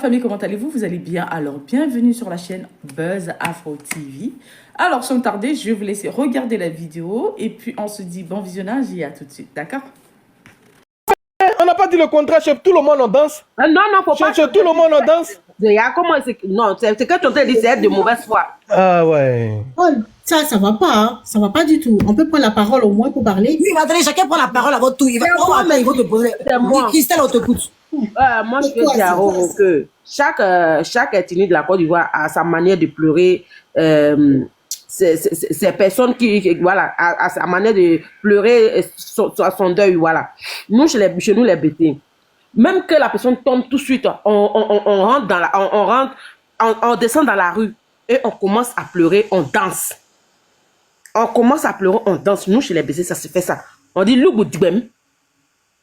la famille, comment allez-vous? Vous allez bien? Alors, bienvenue sur la chaîne Buzz Afro TV. Alors, sans tarder, je vais vous laisser regarder la vidéo et puis on se dit bon visionnage et à tout de suite, d'accord? On n'a pas dit le contraire, chef. Tout le monde en danse. Non, faut pas. Chef, tout le monde en danse. Comment non, c'est que tu as dit, c'est de mauvaise foi. Ah ouais. Paul, ça va pas, hein. Ça va pas du tout. On peut prendre la parole au moins pour parler. Oui, mais attendez, chacun prend la parole à votre tour. Il va te poser. Christelle, on te écoute. Moi, je veux dire que chaque ethnie de la Côte d'Ivoire a sa manière de pleurer. Ces personnes qui, voilà, a sa manière de pleurer son deuil, voilà. Nous, chez nous, les bêtés, même que la personne tombe tout de suite, on rentre dans la, on descend dans la rue et on commence à pleurer, on danse. On commence à pleurer, on danse. Nous, chez les bêtés, ça se fait ça. On dit loup dibem.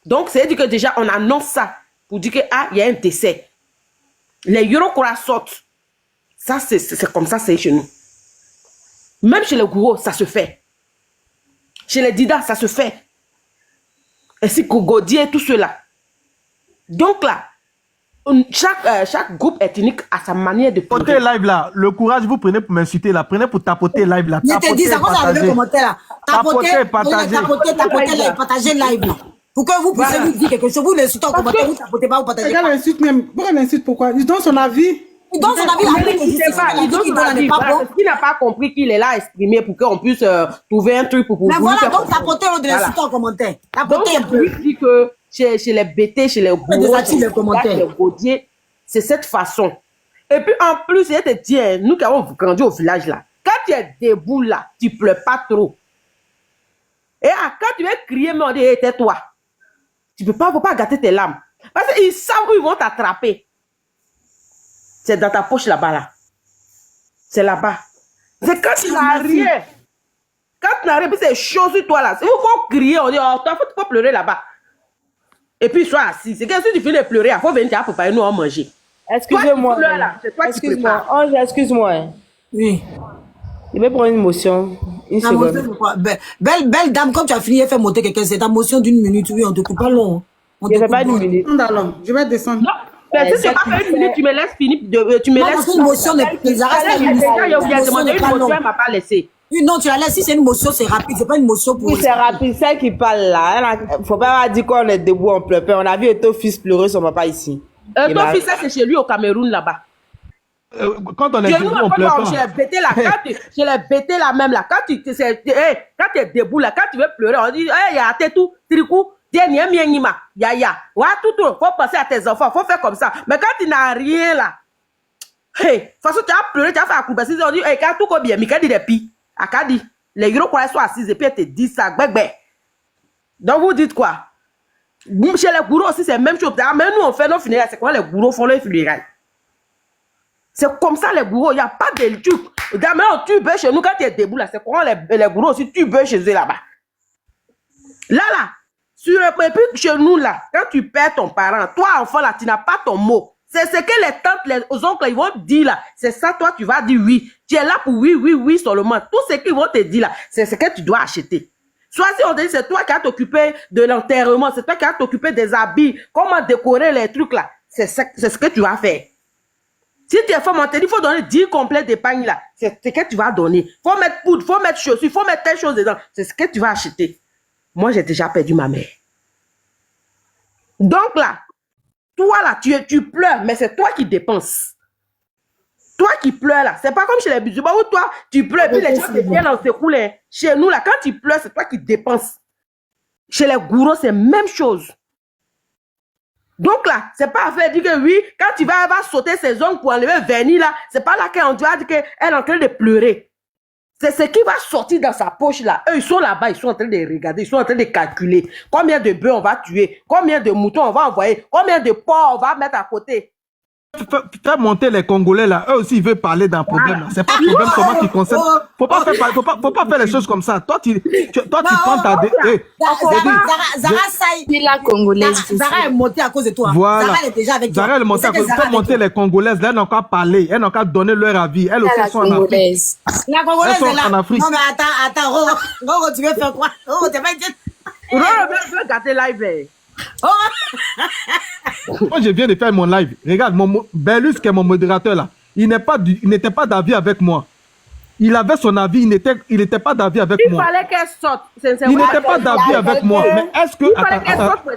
Donc, c'est-à-dire que déjà, on annonce ça pour dire que, ah, il y a un décès. Les Yorokora sortent. Ça, c'est comme ça, c'est chez nous. Même chez les gourous, ça se fait. Chez les Dida, ça se fait. Ainsi que Godier et tout cela. Donc là, chaque groupe ethnique a sa manière de Tapoter live là, le courage vous prenez pour m'insulter là, prenez pour tapoter live là. Je te dis, ça commence à arriver le commentaire là. Tapoter, partager live là. Pour que vous puissiez vous dire quelque chose, vous l'insultez en commentaire, vous tapotez pas, vous partagez pas. L'insulte même. Pourquoi l'insulte? Pourquoi? Il donne son avis. Il donne son avis, il n'a pas compris qu'il est là à exprimer pour qu'on puisse trouver un truc pour vous. Mais voilà, donc tapoter, on de l'insulter en commentaire. Tapoter un peu. Donc, dit que chez les BT, chez les gourous, chez les gaudiers, c'est cette façon. Et puis en plus, je te dis, nous qui avons grandi au village là, quand tu es debout là, tu pleures pas trop. Et quand tu veux crier, mais on dit, hey, tais-toi. Tu peux pas, faut pas gâter tes larmes. Parce qu'ils savent où ils vont t'attraper. C'est dans ta poche là-bas là. C'est là-bas. C'est quand tu n'as rien. Quand tu n'as rien, puis c'est chaud sur toi là. Il faut crier, on dit, oh, toi, faut pas pleurer là-bas. Et puis, sois assis. C'est que si tu finis de pleurer, il faut venir pour préparer nous à manger. Excusez-moi. Excuse-moi. Ange, excuse-moi. Oui. Je vais prendre une motion. Une seconde. Belle dame, comme tu as fini, elle fait monter quelqu'un. C'est ta motion d'une minute. Oui, on te coupe pas long. Je ne fais pas une minute. Je vais descendre. Non. Mais si c'est pas fait une minute, tu me laisses finir. Tu me laisses. Une motion, les arrêts, il a demandé une motion, elle m'a pas laissé. Oui, non, tu la laisses. Si c'est une motion, c'est rapide. C'est pas une motion pour. Oui, c'est rapide. Celle qui parle là. Il ne faut pas dire qu'on est debout, on pleure pas. On a vu ton fils pleurer son papa ici. Ton fils, c'est chez lui au Cameroun là-bas. Quand on est debout, on pleure pas. Je l'ai bêté là. Je l'ai bêté là même là. Quand tu es debout là, quand tu veux pleurer, on dit, hey, y a tout, tricou. Faut penser à tes enfants, faut faire comme ça. Mais quand tu n'as rien là, hey, de toute façon, tu as pleuré, tu as fait un coup. On dit, hey, quand tout va bien, Mika dit des pi. Akadi, les gros croient sont assis et puis elle te dit ça, bébé. Donc vous dites quoi? Chez les gourous aussi, c'est la même chose. Mais nous, on fait nos funérailles. C'est quoi les gourous font les funérailles? C'est comme ça les gourous, il n'y a pas de truc. Maintenant, tu beuh chez nous quand tu es debout là, c'est comment les gourous aussi, tu beuh chez eux là-bas. Là, et puis chez nous là, quand tu perds ton parent, toi enfant là, tu n'as pas ton mot. C'est ce que les tantes, les oncles, ils vont te dire là. C'est ça, toi, tu vas dire oui. Tu es là pour oui seulement. Tout ce qu'ils vont te dire là, c'est ce que tu dois acheter. Soit si on te dit, c'est toi qui as t'occupé de l'enterrement, c'est toi qui as t'occupé des habits, comment décorer les trucs là. C'est ce que tu vas faire. Si tu es femme, on te dit, il faut donner 10 complets d'épargne là. C'est ce que tu vas donner. Faut mettre poudre, faut mettre chaussures, faut mettre telle chose dedans. C'est ce que tu vas acheter. Moi, j'ai déjà perdu ma mère. Donc là, toi là, tu pleures, mais c'est toi qui dépenses. Toi qui pleures là, c'est pas comme chez les bisouba où toi, tu pleures, puis les gens te viennent en secouler. Chez nous là, quand tu pleures, c'est toi qui dépenses. Chez les gourous, c'est même chose. Donc là, c'est pas à faire dire que oui, quand tu vas sauter ses ongles pour enlever le vernis là, c'est pas là qu'on doit dire qu'elle est en train de pleurer. C'est ce qui va sortir dans sa poche là. Eux, ils sont là-bas, ils sont en train de regarder, ils sont en train de calculer combien de bœufs on va tuer, combien de moutons on va envoyer, combien de porcs on va mettre à côté. Faire monter les Congolais là, eux aussi ils veulent parler d'un problème. C'est pas un problème comment tu concèdes. Faut pas faire les choses comme ça. Toi tu prends ta Zara Saï, la Congolaise. Zara est montée à cause de toi. Voilà. Zara est déjà avec toi. Zara est montée à cause de toi. Faire monter les Congolaises là, elles n'ont qu'à parler, elles n'ont qu'à donner leur avis. Elles aussi sont en Afrique. La Congolaise est là. En Afrique. Non mais attends, Roro, tu veux faire quoi? Roro, t'es pas dit. Roro, je veux gâter live. Moi, je viens de faire mon live. Regarde, Belus, qui est mon modérateur là, il n'était pas d'avis avec moi. Il avait son avis, il n'était pas d'avis avec moi. Il fallait qu'elle sorte. Il n'était pas d'avis avec moi. Mais est-ce que...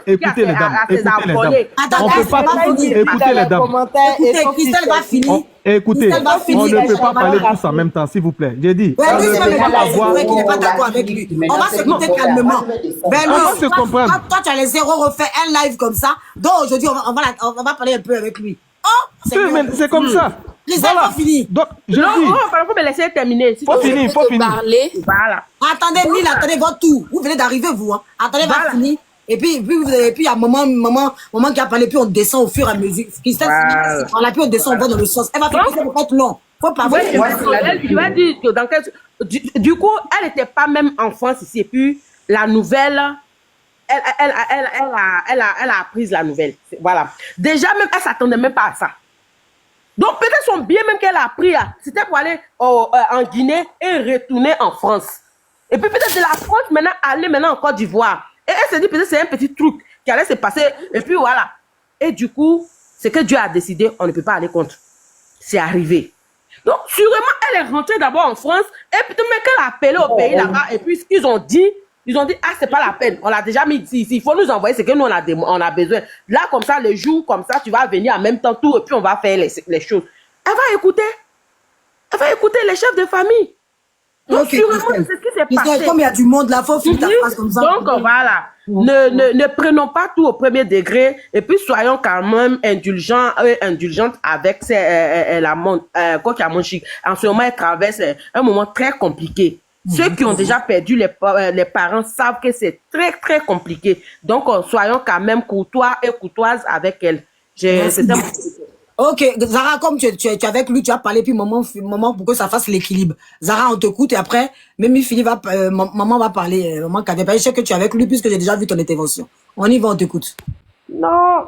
Écoutez les dames, écoutez les dames. On ne peut pas écouter les dames. Écoutez, Christelle va finir. Écoutez, on ne peut pas parler tous en même temps, s'il vous plaît. J'ai dit, on ne peut pas avoir... qu'il n'est pas d'accord avec lui. On va s'écouter calmement. On va se comprendre. Toi, tu as les zéros refait un live comme ça. Donc aujourd'hui, on va parler un peu avec lui. Oh, c'est comme ça. Christelle va finir. Donc, je Non, dis... il faut me laisser terminer. Faut finir. Voilà. Attendez, Mille, attendez votre tour. Vous venez d'arriver, vous. Hein. Attendez, va finir. Et puis, il y a maman qui a parlé, puis on descend au fur et à mesure. Christelle, on a puis on descend, on va dans le sens. Elle va faire ça pour être long. Faut pas voir. Tu vas dire que dans quel... Du coup, elle n'était pas même en France ici. Et puis, la nouvelle... Elle a appris la nouvelle. Voilà. Déjà, même, elle ne s'attendait même pas à ça. Donc, peut-être son bien même qu'elle a appris, c'était pour aller en Guinée et retourner en France. Et puis, peut-être de la France, maintenant, aller maintenant en Côte d'Ivoire. Et elle s'est dit, peut-être c'est un petit truc qui allait se passer. Et puis, voilà. Et du coup, ce que Dieu a décidé, on ne peut pas aller contre. C'est arrivé. Donc, sûrement, elle est rentrée d'abord en France. Et puis, mais qu'elle a appelé au pays là-bas. Et puis, ils ont dit, c'est pas la peine. On l'a déjà mis ici. Il faut nous envoyer ce que nous, on a besoin. Là, comme ça, le jour, comme ça, tu vas venir en même temps, tout. Et puis, on va faire les choses. Elle va écouter. Elle va écouter les chefs de famille. Donc, sûrement, c'est ce qui s'est passé. Comme il y a du monde là, faut finir ta phrase comme ça. Donc, voilà. Ne prenons pas tout au premier degré. Et puis, soyons quand même indulgentes avec quoi qu'il y a mon chic. En ce moment, elle traverse un moment très compliqué. Ceux qui ont déjà perdu les parents savent que c'est très, très compliqué. Donc, soyons quand même courtois et courtoises avec elle. Ok, Zara, comme tu es avec lui, tu as parlé, puis maman pour que ça fasse l'équilibre. Zara, on t'écoute et après, même maman va parler. Maman qui avait parlé, je sais que tu es avec lui puisque j'ai déjà vu ton intervention. On y va, on t'écoute. Non,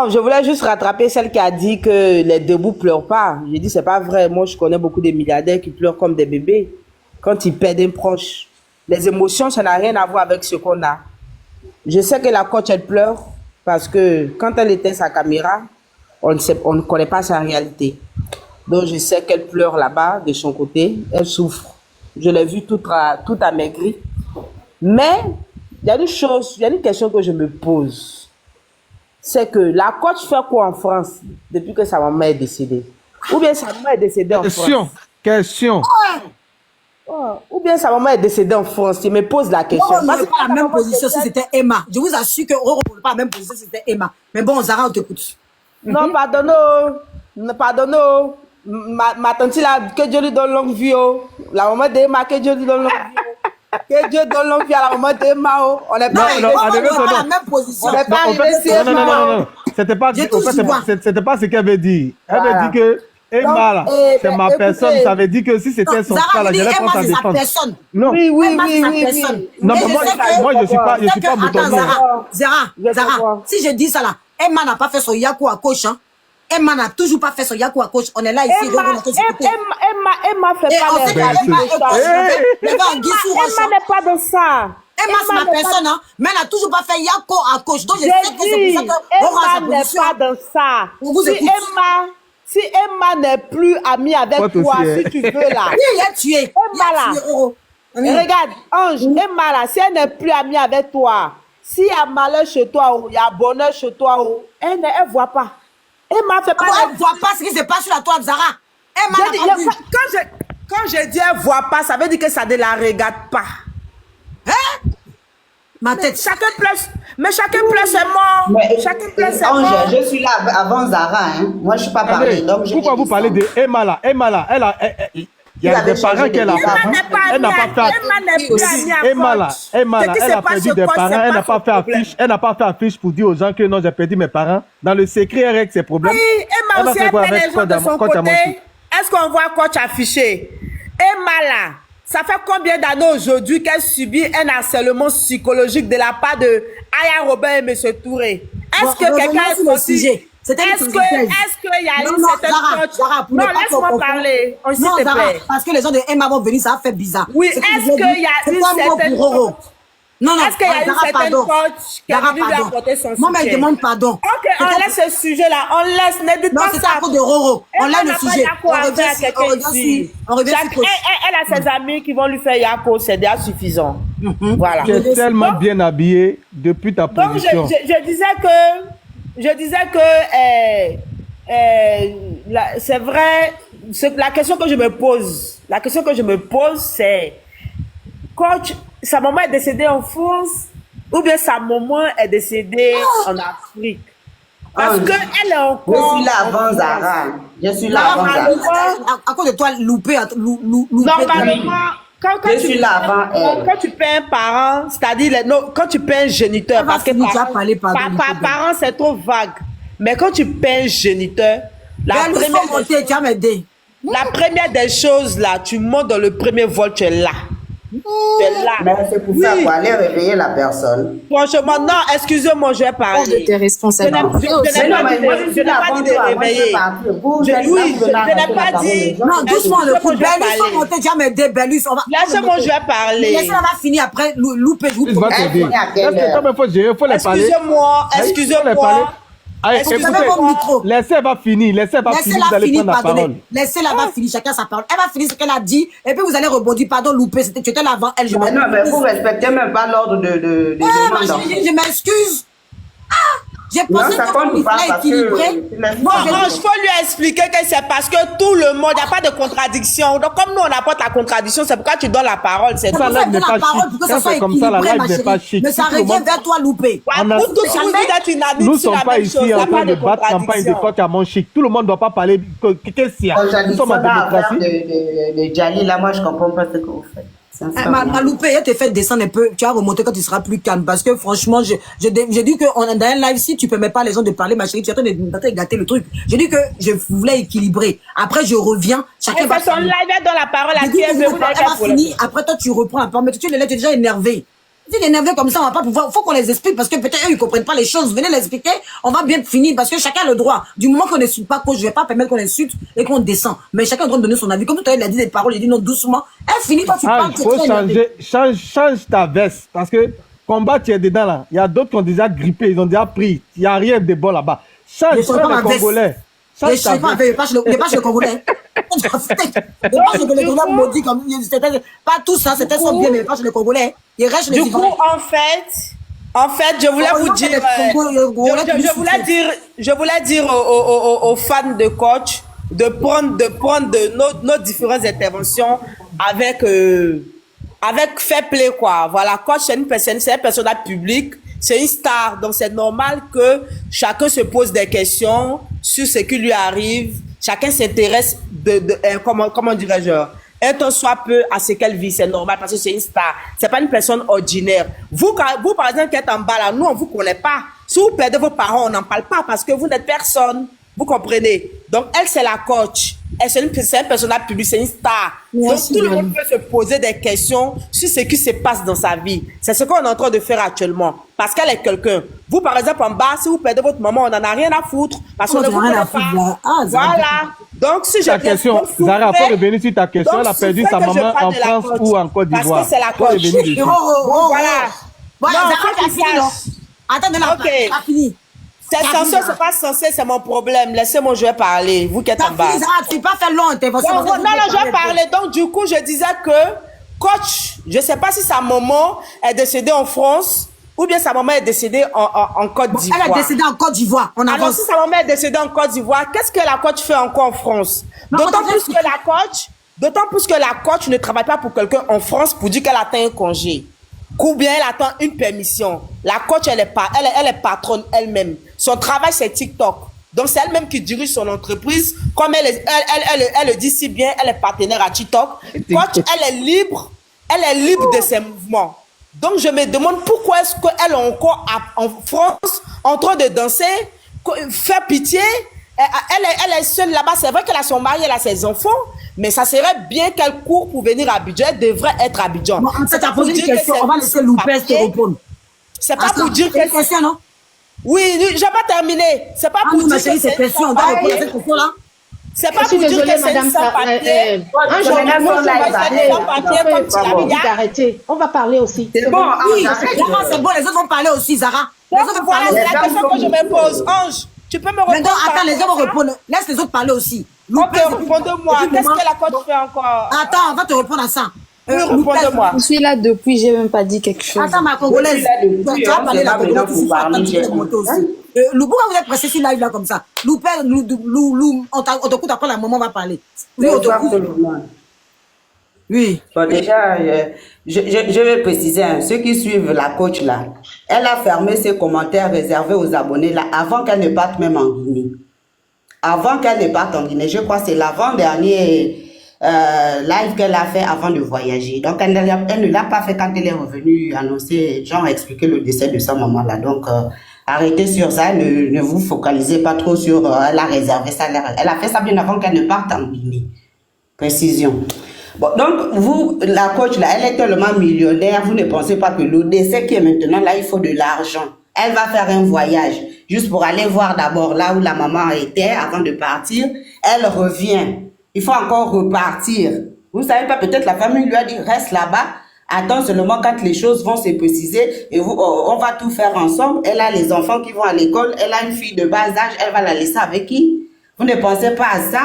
je voulais juste rattraper celle qui a dit que les debout pleurent pas. J'ai dit, c'est pas vrai. Moi, je connais beaucoup de milliardaires qui pleurent comme des bébés quand ils perdent un proche. Les émotions, ça n'a rien à voir avec ce qu'on a. Je sais que la coach, elle pleure parce que quand elle éteint sa caméra, on ne connaît pas sa réalité. Donc, je sais qu'elle pleure là-bas, de son côté. Elle souffre. Je l'ai vue toute amaigrie. Mais, il y a une question que je me pose. C'est que la coach fait quoi en France depuis que sa maman est décédée? Ou bien sa maman est décédée en France? Question. Ou bien sa maman est décédée en France. Je me pose la question. On n'est pas la même position si c'était Emma. Je vous assure que Roro n'est pas la même position si c'était Emma. Mais bon, Zara, on t'écoute. Non, pardonne. Ma tante là, que Dieu lui donne longue vie. La maman d'Emma, que Dieu lui donne longue vie. Que Dieu donne longue vie à la maman d'Emma. On n'est pas la même position. On n'est pas arrivé ici. Non. C'était pas ce qu'elle avait dit. Elle avait dit que Emma, là, c'est ma personne. Ça veut dire que si c'était son cas, là, j'allais prendre sa défense. Non. Oui. Non, mais moi, je suis pas mouton. Zara, si je dis ça là, Emma n'a pas fait son yaku à gauche, hein. Emma n'a toujours pas fait son yaku à gauche. On est là ici. Emma fait pas Emma n'est pas dans ça. Emma, c'est ma personne, hein. Mais elle n'a toujours pas fait yako à gauche. Donc, je sais que c'est pour ça que Emma n'est pas dans ça. Si Emma n'est plus amie avec toi, si tu veux là. Oui, il a tué. Emma là. Regarde, Ange, Emma là, si elle n'est plus amie avec toi, s'il y a malheur chez toi, il y a bonheur chez toi, elle ne voit pas. Emma fait pas. Elle ne voit pas ce qui se passe sur la toile, Zara. Emma n'a pas vu. Quand je dis elle ne voit pas, ça veut dire que ça ne la regarde pas. Hein? Ma tête. Chacun plaît ses morts. Chacun plaît ses morts. Je suis là avant Zara. Hein. Moi, je ne suis pas parlé. Pourquoi vous parlez de Emma là? Emma là, il y a des parents qu'elle a pas. Elle n'a pas fait. Emma là, elle a perdu des parents. Elle n'a pas fait affiche. Elle n'a pas fait affiche pour dire aux gens que non, j'ai perdu mes parents. Dans le secret, elle règle ses problèmes. Oui, Emma aussi a fait les gens de son côté. Est-ce qu'on voit coach affiché? Emma là, ça fait combien d'années aujourd'hui qu'elle subit un harcèlement psychologique de la part de Aya Robin et M. Touré? Est-ce que quelqu'un est sorti? Est-ce qu'il y a une certaine coach? Non, laisse-moi parler. S'il te plaît. Parce que les gens de Emma vont venir, ça va faire bizarre. Oui, est-ce qu'il y a une certaine coach? Non, non, est-ce qu'il y a une Zara, certaine pardon. coach qui a Zara, voulu lui pardon. apporter son Moi, mais soutien? il demande pardon. Ok, on laisse ce sujet-là, on laisse, ne dites Non, pas c'est ça. à cause de Roro. On Elle laisse n'a le pas sujet. Yako à faire à quelqu'un ici. On revient Chaque- sur coach. elle a ses amis qui vont lui faire Yako, c'est déjà suffisant. Voilà. Tu es tellement bien habillé depuis ta Donc, position. je disais que c'est vrai, la question que je me pose, c'est, coach, sa maman est décédée en France ou bien sa maman est décédée en Afrique? Parce Ah, qu'elle est encore... Je suis là avant Zara. Je suis là avant Zara. À cause de toi, loupé. Normalement, quand Je suis là avant elle. quand tu paies un parent, c'est-à-dire quand tu paies un géniteur, parce que parent c'est trop vague. Mais quand tu paies un géniteur, la première des choses là, tu montes dans le premier vol, tu es là. Tu es là. Mais c'est pour faire quoi? Aller réveiller la personne. Franchement, non, excusez-moi, je vais parler. de tes responsabilités. Je n'ai pas dit de réveiller. Je n'ai pas dit. Non, doucement, le coup. Bellus, faut monter, jamais des Bellus. Laissez-moi, je vais parler. Laissez-la va finir après, louper. Il va t'aider. Est-ce que comme il faut gérer, il faut les parler. Excusez-moi. Allez, écoutez, laissez-elle va finir, vous allez prendre la parole. Laissez-la va finir, chacun sa parole. Elle va finir ce qu'elle a dit, et puis vous allez rebondir. Pardon, loupé, tu étais là avant elle. Mais non, mais vous respectez même pas l'ordre de demande. Je m'excuse. J'ai Non, pensé ça compte qu'il pas fallait parce équilibrer. Bon, je peux lui expliquer que c'est parce que tout le monde, il n'y a pas de contradiction. Donc, comme nous, on apporte la contradiction, c'est pourquoi tu donnes la parole. C'est Ça, là, n'est pas chic. Quand c'est comme ça, la live n'est pas chic. Mais ça revient vers toi, loupé. Pour tous vous d'être unanime Nous ne sur sommes la pas même ici chose, il n'y en a train pas de de battre campagne de contradiction. coq à mon chic. Tout le monde ne doit pas parler. Qu'est-ce qu'il y a? Nous sommes en démocratie. De Djali, là, moi, je comprends pas ce que vous faites. Ma loupé, elle te fait descendre un peu. Tu vas remonter quand tu seras plus calme. Parce que franchement, j'ai dit que dans un live, si tu permets pas les gens de parler, ma chérie, tu es en train de gâter le truc. J'ai dit que je voulais équilibrer. Après, je reviens. Chacun va son live est dans la parole à qui elle veut. elle va finir. Après, toi, tu reprends la parole. Mais tu es déjà énervé. Si tu es énervé comme ça, on va pas pouvoir. Faut qu'on les explique parce que peut-être eux, ils comprennent pas les choses. Venez les expliquer. On va bien finir parce que chacun a le droit. Du moment qu'on n'insulte pas, je vais pas permettre qu'on insulte et qu'on descend. Mais chacun a le droit de donner son avis. Comme tout à l'heure, il a dit des paroles, il dit non, doucement. Elle finit, toi, tu parles. Il faut changer, change ta veste. Parce que combat, tu es dedans là. Il y a d'autres qui ont déjà grippé, ils ont déjà pris. Il n'y a rien de bon là-bas. Change les Congolais. Je sais pas, pas chez le Congolais. Pas chez le Congolais maudit comme pas tout ça, c'était son bien, mais pas chez le Congolais. Il reste chez les Du coup, en fait, je voulais vous dire, je voulais dire aux fans de coach de prendre nos différentes interventions avec fair play, quoi. Voilà, coach, c'est un personnage public, c'est une star, donc c'est normal que chacun se pose des questions sur ce qui lui arrive. Chacun s'intéresse comment dirais-je, un temps soit peu à ce qu'elle vit, c'est normal parce que c'est une star. C'est pas une personne ordinaire. Vous, par exemple, qui êtes en bas là, nous, on vous connaît pas. Si vous perdez vos parents, on n'en parle pas parce que vous n'êtes personne. Vous comprenez? Donc, elle, c'est la coach. C'est un personnage public, c'est une star. Merci, donc, tout le monde peut se poser des questions sur ce qui se passe dans sa vie. C'est ce qu'on est en train de faire actuellement. Parce qu'elle est quelqu'un. Vous, par exemple, en bas, si vous perdez votre maman, on n'en a rien à foutre. Parce qu'on ne vous connaît pas. Voilà. Donc, si ta question, Zara, faut revenir sur ta question. Elle a perdu sa maman en France ou en Côte d'Ivoire. Parce que c'est la coach. Voilà. Voilà, Zara, fini, non? Attends, pas fini. C'est censé, c'est pas censé, c'est mon problème. Laissez-moi, je vais parler. Vous qui êtes en bas. Tu peux pas faire long intervention. Non, je vais parler. Donc, du coup, je disais que, coach, je sais pas si sa maman est décédée en France ou bien sa maman est décédée en Côte d'Ivoire. Elle est décédée en Côte d'Ivoire. Alors, si sa maman est décédée en Côte d'Ivoire, qu'est-ce que la coach fait encore en France? D'autant plus que la coach ne travaille pas pour quelqu'un en France pour dire qu'elle attend un congé. Ou bien elle attend une permission. La coach, elle est patronne elle-même. Son travail, c'est TikTok. Donc, c'est elle-même qui dirige son entreprise. Comme elle le dit si bien, elle est partenaire à TikTok. Coach, elle est libre de ses mouvements. Donc, je me demande pourquoi est-ce qu'elle est encore en France en train de danser, faire pitié. Elle est seule là-bas. C'est vrai qu'elle a son mari, elle a ses enfants. Mais ça serait bien qu'elle court pour venir à Abidjan. Elle devrait être à Abidjan. C'est à poser une question. On va laisser Loupès te répondre. C'est pas pour dire que... C'est une question, non? Oui, j'ai pas terminé. C'est pas pour dire que c'est question. On va répondre à cette question-là. C'est pas Je suis pour dire désolée, que c'est madame. une sans-papier. Un jour, moi, je vais sans-papier, comme tu l'as dit d'arrêter. On va parler aussi. C'est bon, Oui, arrête. Zara, c'est bon, les autres vont parler aussi, Zara. Les Donc autres vont voilà, parler. c'est la question que je me pose. Ange, tu peux me répondre? Maintenant, attends, par les autres rapport vont à ça? répondre. Laisse les autres parler aussi. Ok, Loupez, réponds-moi. et puis, Qu'est-ce maman- que la coach fait encore? Attends, on va te répondre à ça. Oui, Loupez- réponds-moi. Je suis là depuis, j'ai même pas dit quelque chose. Attends, ma Congolaise. Je suis là depuis, Tu vas on parler sait la pas Congolaise maintenant ici, pour faut attendre parler, que tu j'ai- monter aussi. Lou, pourquoi vous êtes pressé sur live là comme ça? Loupé, Lou, on t'écoute après, la maman va parler. Oui, on t'écoute. Absolument. Oui. Bon, déjà, je vais préciser, hein, ceux qui suivent la coach là, elle a fermé ses commentaires réservés aux abonnés là avant qu'elle ne parte même en Guinée. Avant qu'elle ne parte en Guinée, je crois que c'est l'avant-dernier live qu'elle a fait avant de voyager. Donc, elle ne l'a pas fait quand elle est revenue annoncer, genre expliquer le décès de sa maman là. Donc, arrêtez sur ça, ne vous focalisez pas trop sur elle a réservé ça. Elle a fait ça bien avant qu'elle ne parte en Guinée. Précision. Bon, donc, vous, la coach, là, elle est tellement millionnaire, vous ne pensez pas que le décès qui est maintenant, là, il faut de l'argent. Elle va faire un voyage, juste pour aller voir d'abord là où la maman était avant de partir. Elle revient. Il faut encore repartir. Vous savez pas, peut-être la famille lui a dit, reste là-bas, attends seulement quand les choses vont se préciser et vous, on va tout faire ensemble. Elle a les enfants qui vont à l'école, elle a une fille de bas âge, elle va la laisser avec qui? Vous ne pensez pas à ça?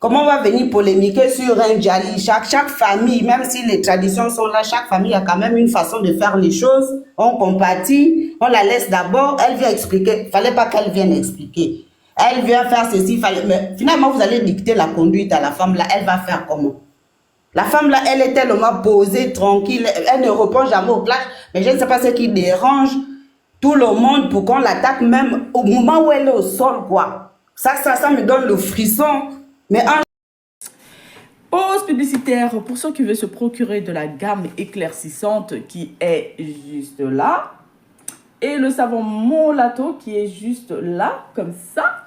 Comment on va venir polémiquer sur un Djali? Chaque famille, même si les traditions sont là, chaque famille a quand même une façon de faire les choses. On compatit, on la laisse d'abord, elle vient expliquer. Il fallait pas qu'elle vienne expliquer. Elle vient faire ceci, mais finalement vous allez dicter la conduite à la femme là, elle va faire comment? La femme là, elle est tellement posée, tranquille, elle ne répond jamais au clash, mais je ne sais pas ce qui dérange tout le monde pour qu'on l'attaque même au moment où elle est au sol, quoi. Ça me donne le frisson. Mais Pause publicitaire pour ceux qui veulent se procurer de la gamme éclaircissante qui est juste là. Et le savon Molato qui est juste là, comme ça.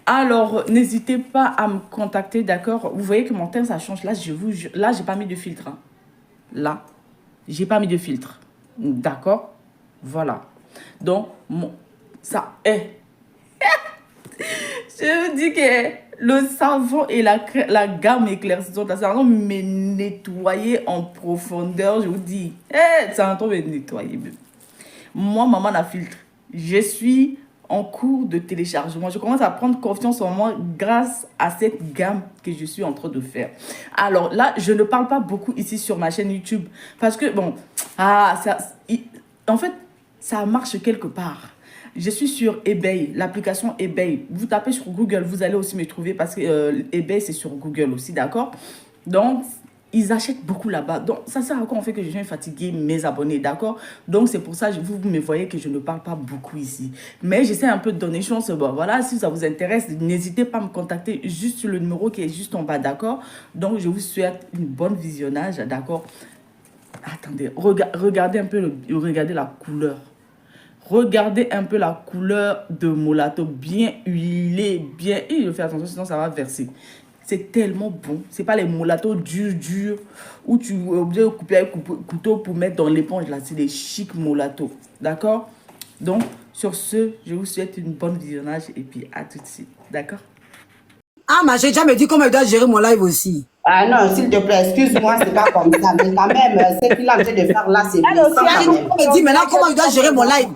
Alors, n'hésitez pas à me contacter, d'accord? Vous voyez que mon teint, ça change. Là, là, j'ai pas mis de filtre. Hein. Là, j'ai pas mis de filtre. D'accord? Voilà. Donc, ça est... Je vous dis que le savon et la gamme éclaircissante, ça va me nettoyer en profondeur. Je vous dis, ça va me nettoyer. Moi, maman n'a filtre. Je suis en cours de téléchargement. Je commence à prendre confiance en moi grâce à cette gamme que je suis en train de faire. Alors là, je ne parle pas beaucoup ici sur ma chaîne YouTube. Parce que, bon, en fait, ça marche quelque part. Je suis sur eBay, l'application eBay. Vous tapez sur Google, vous allez aussi me trouver parce que eBay, c'est sur Google aussi, d'accord? Donc, ils achètent beaucoup là-bas. Donc, ça sert à quoi? On fait que je viens fatiguer mes abonnés, d'accord? Donc, c'est pour ça que vous me voyez que je ne parle pas beaucoup ici. Mais j'essaie un peu de donner chance. Bon, voilà, si ça vous intéresse, n'hésitez pas à me contacter juste sur le numéro qui est juste en bas, d'accord? Donc, je vous souhaite une bonne visionnage, d'accord? Attendez, regardez un peu, regardez la couleur. Regardez un peu la couleur de Molato, bien huilé, bien... Il faut faire attention, sinon ça va verser. C'est tellement bon. C'est pas les Molato durs, où tu es obligé de couper avec couteau pour mettre dans l'éponge, là. C'est des chics Molato. D'accord? Donc, sur ce, je vous souhaite une bonne visionnage et puis à tout de suite. D'accord? Ah, ma j'ai déjà me dit comment je dois gérer mon live aussi. Ah non, s'il te plaît, excuse-moi, c'est pas comme ça. Mais quand même, ce qu'il a en train de faire là, c'est blessant quand même. On me dit maintenant comment je dois gérer mon live.